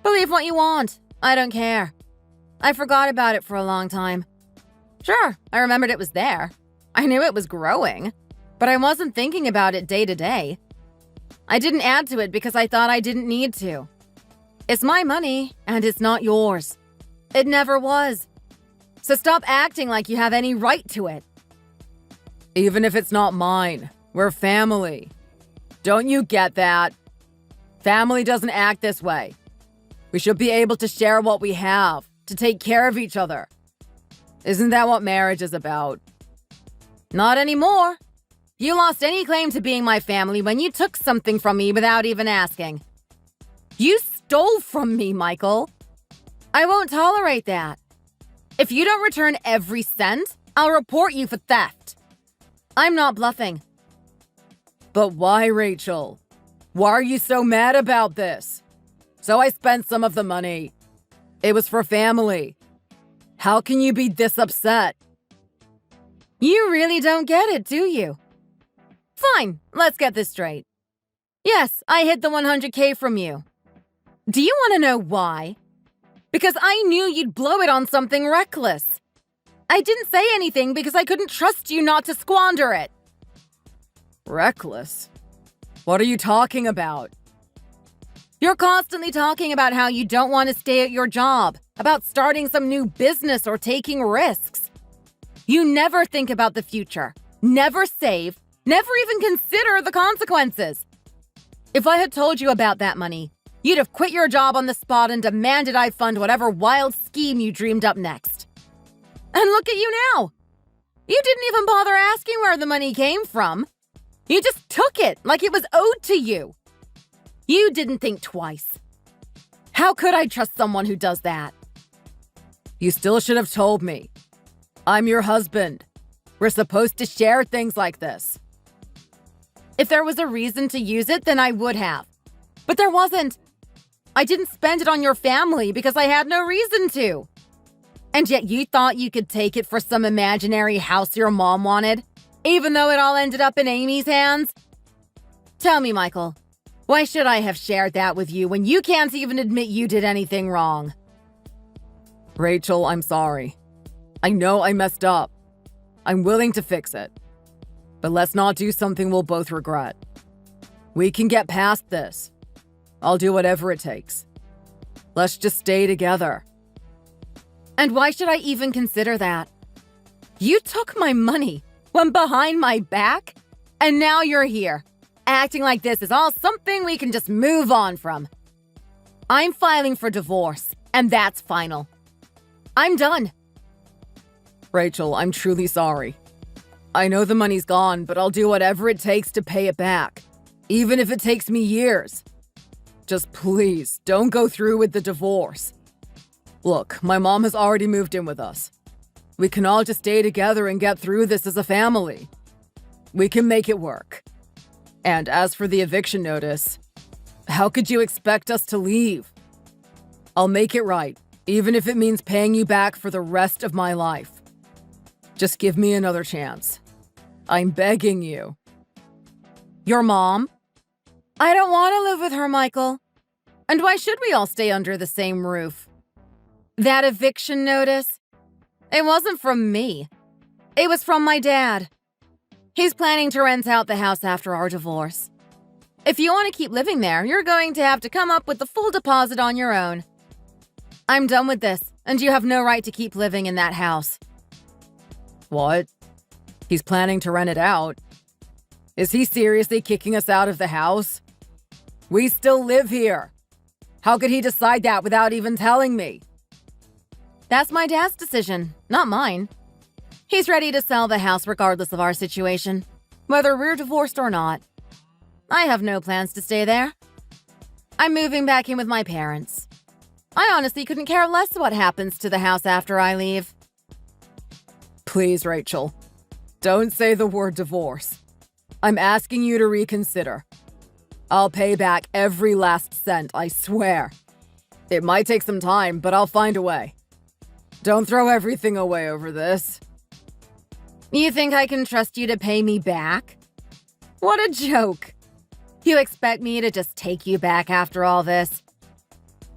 Believe what you want. I don't care. I forgot about it for a long time. Sure, I remembered it was there. I knew it was growing, but I wasn't thinking about it day to day. I didn't add to it because I thought I didn't need to. It's my money, and it's not yours. It never was. So stop acting like you have any right to it. Even if it's not mine, we're family. Don't you get that? Family doesn't act this way. We should be able to share what we have, to take care of each other. Isn't that what marriage is about? Not anymore. You lost any claim to being my family when you took something from me without even asking. You stole from me, Michael. I won't tolerate that. If you don't return every cent, I'll report you for theft. I'm not bluffing. But why, Rachel? Why are you so mad about this? So I spent some of the money. It was for family. How can you be this upset? You really don't get it, do you? Fine, let's get this straight. Yes, I hid the $100K from you. Do you want to know why? Because I knew you'd blow it on something reckless. I didn't say anything because I couldn't trust you not to squander it. Reckless? What are you talking about? You're constantly talking about how you don't want to stay at your job, about starting some new business or taking risks. You never think about the future, never save, never even consider the consequences. If I had told you about that money, you'd have quit your job on the spot and demanded I fund whatever wild scheme you dreamed up next. And look at you now. You didn't even bother asking where the money came from. You just took it like it was owed to you. You didn't think twice. How could I trust someone who does that? You still should have told me. I'm your husband. We're supposed to share things like this. If there was a reason to use it, then I would have. But there wasn't. I didn't spend it on your family because I had no reason to. And yet you thought you could take it for some imaginary house your mom wanted, even though it all ended up in Amy's hands? Tell me, Michael, why should I have shared that with you when you can't even admit you did anything wrong? Rachel, I'm sorry. I know I messed up. I'm willing to fix it. But let's not do something we'll both regret. We can get past this. I'll do whatever it takes. Let's just stay together. And why should I even consider that? You took my money, went behind my back, and now you're here, acting like this is all something we can just move on from. I'm filing for divorce, and that's final. I'm done. Rachel, I'm truly sorry. I know the money's gone, but I'll do whatever it takes to pay it back, even if it takes me years. Just please, don't go through with the divorce. Look, my mom has already moved in with us. We can all just stay together and get through this as a family. We can make it work. And as for the eviction notice, how could you expect us to leave? I'll make it right, even if it means paying you back for the rest of my life. Just give me another chance. I'm begging you. Your mom? I don't want to live with her, Michael. And why should we all stay under the same roof? That eviction notice? It wasn't from me. It was from my dad. He's planning to rent out the house after our divorce. If you want to keep living there, you're going to have to come up with the full deposit on your own. I'm done with this, and you have no right to keep living in that house. What? He's planning to rent it out? Is he seriously kicking us out of the house? We still live here. How could he decide that without even telling me? That's my dad's decision, not mine. He's ready to sell the house regardless of our situation, whether we're divorced or not. I have no plans to stay there. I'm moving back in with my parents. I honestly couldn't care less what happens to the house after I leave. Please, Rachel, don't say the word divorce. I'm asking you to reconsider. I'll pay back every last cent, I swear. It might take some time, but I'll find a way. Don't throw everything away over this. You think I can trust you to pay me back? What a joke. You expect me to just take you back after all this?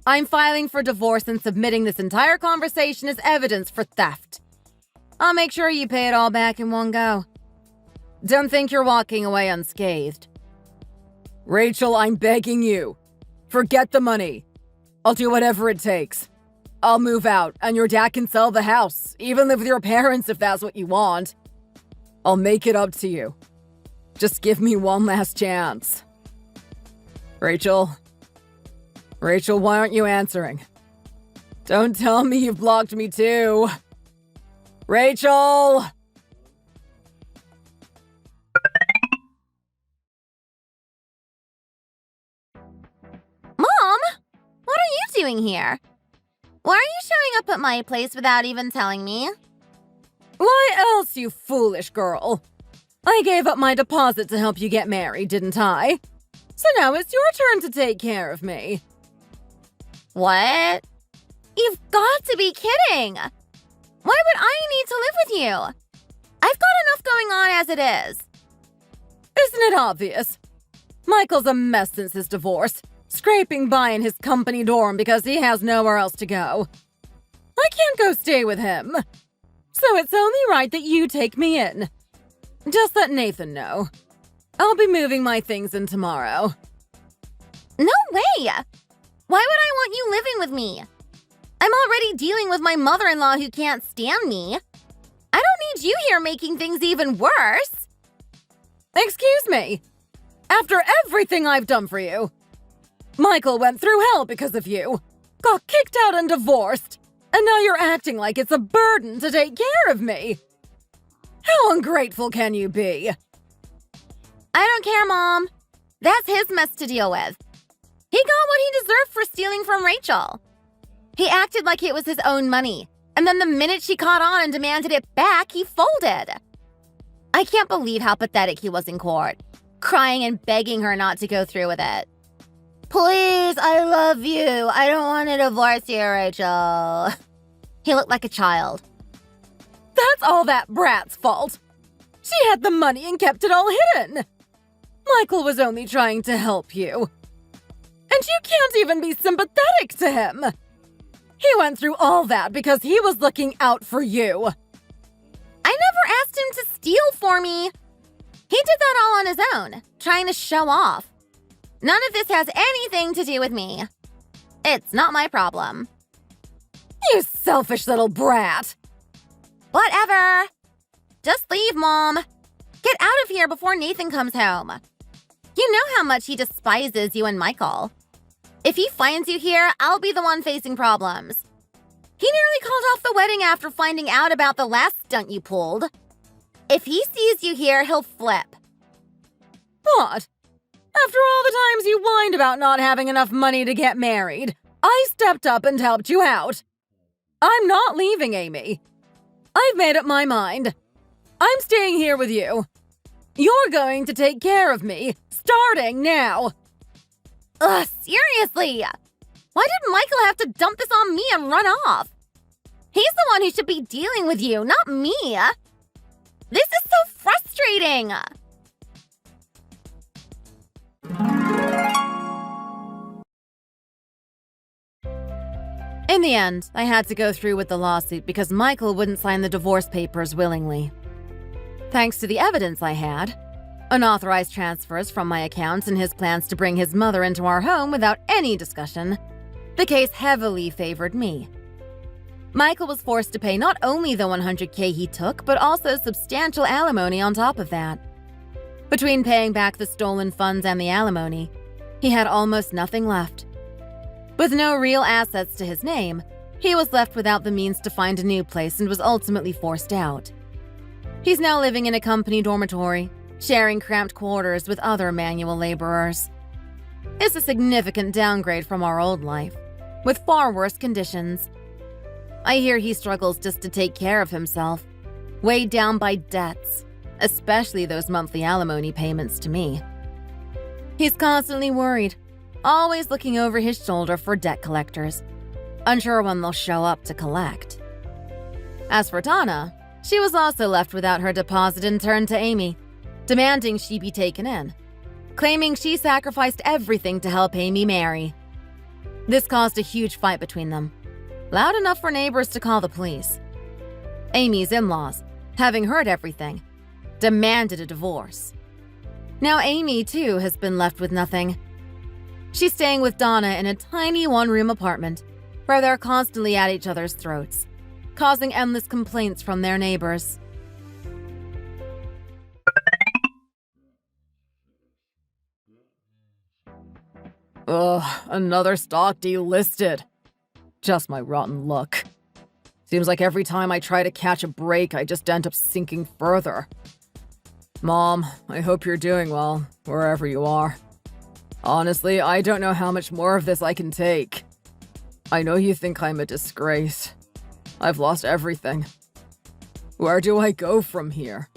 I'm filing for divorce and submitting this entire conversation as evidence for theft. I'll make sure you pay it all back in one go. Don't think you're walking away unscathed. Rachel, I'm begging you. Forget the money. I'll do whatever it takes. I'll move out, and your dad can sell the house, even live with your parents if that's what you want. I'll make it up to you. Just give me one last chance. Rachel? Rachel, why aren't you answering? Don't tell me you've blocked me too. Rachel! Mom, what are you doing here? Why are you showing up at my place without even telling me? Why else, you foolish girl? I gave up my deposit to help you get married, didn't I? So now it's your turn to take care of me. What? You've got to be kidding! Why would I need to live with you? I've got enough going on as it is. Isn't it obvious? Michael's a mess since his divorce, scraping by in his company dorm because he has nowhere else to go. I can't go stay with him. So it's only right that you take me in. Just let Nathan know. I'll be moving my things in tomorrow. No way! Why would I want you living with me? I'm already dealing with my mother-in-law who can't stand me. I don't need you here making things even worse. Excuse me. After everything I've done for you. Michael went through hell because of you. Got kicked out and divorced. And now you're acting like it's a burden to take care of me. How ungrateful can you be? I don't care, Mom. That's his mess to deal with. He got what he deserved for stealing from Rachel. He acted like it was his own money, and then the minute she caught on and demanded it back, he folded. I can't believe how pathetic he was in court, crying and begging her not to go through with it. Please, I love you. I don't want to divorce you, Rachel. He looked like a child. That's all that brat's fault. She had the money and kept it all hidden. Michael was only trying to help you. And you can't even be sympathetic to him. He went through all that because he was looking out for you. I never asked him to steal for me. He did that all on his own, trying to show off. None of this has anything to do with me. It's not my problem. You selfish little brat. Whatever. Just leave, Mom. Get out of here before Nathan comes home. You know how much he despises you and Michael. If he finds you here, I'll be the one facing problems. He nearly called off the wedding after finding out about the last stunt you pulled. If he sees you here, he'll flip. What? After all the times you whined about not having enough money to get married, I stepped up and helped you out. I'm not leaving, Amy. I've made up my mind. I'm staying here with you. You're going to take care of me, starting now. Ugh, seriously! Why did Michael have to dump this on me and run off? He's the one who should be dealing with you, not me. This is so frustrating. In the end, I had to go through with the lawsuit because Michael wouldn't sign the divorce papers willingly. Thanks to the evidence I had, unauthorized transfers from my accounts and his plans to bring his mother into our home without any discussion, the case heavily favored me. Michael was forced to pay not only the $100K he took, but also substantial alimony on top of that. Between paying back the stolen funds and the alimony, he had almost nothing left. With no real assets to his name, he was left without the means to find a new place and was ultimately forced out. He's now living in a company dormitory, sharing cramped quarters with other manual laborers. It's a significant downgrade from our old life, with far worse conditions. I hear he struggles just to take care of himself, weighed down by debts, especially those monthly alimony payments to me. He's constantly worried, always looking over his shoulder for debt collectors, unsure when they'll show up to collect. As for Donna, she was also left without her deposit and turned to Amy, demanding she be taken in, claiming she sacrificed everything to help Amy marry. This caused a huge fight between them, loud enough for neighbors to call the police. Amy's in-laws, having heard everything, demanded a divorce. Now Amy, too, has been left with nothing. She's staying with Donna in a tiny one-room apartment where they're constantly at each other's throats, causing endless complaints from their neighbors. Ugh, another stock delisted. Just my rotten luck. Seems like every time I try to catch a break, I just end up sinking further. Mom, I hope you're doing well, wherever you are. Honestly, I don't know how much more of this I can take. I know you think I'm a disgrace. I've lost everything. Where do I go from here?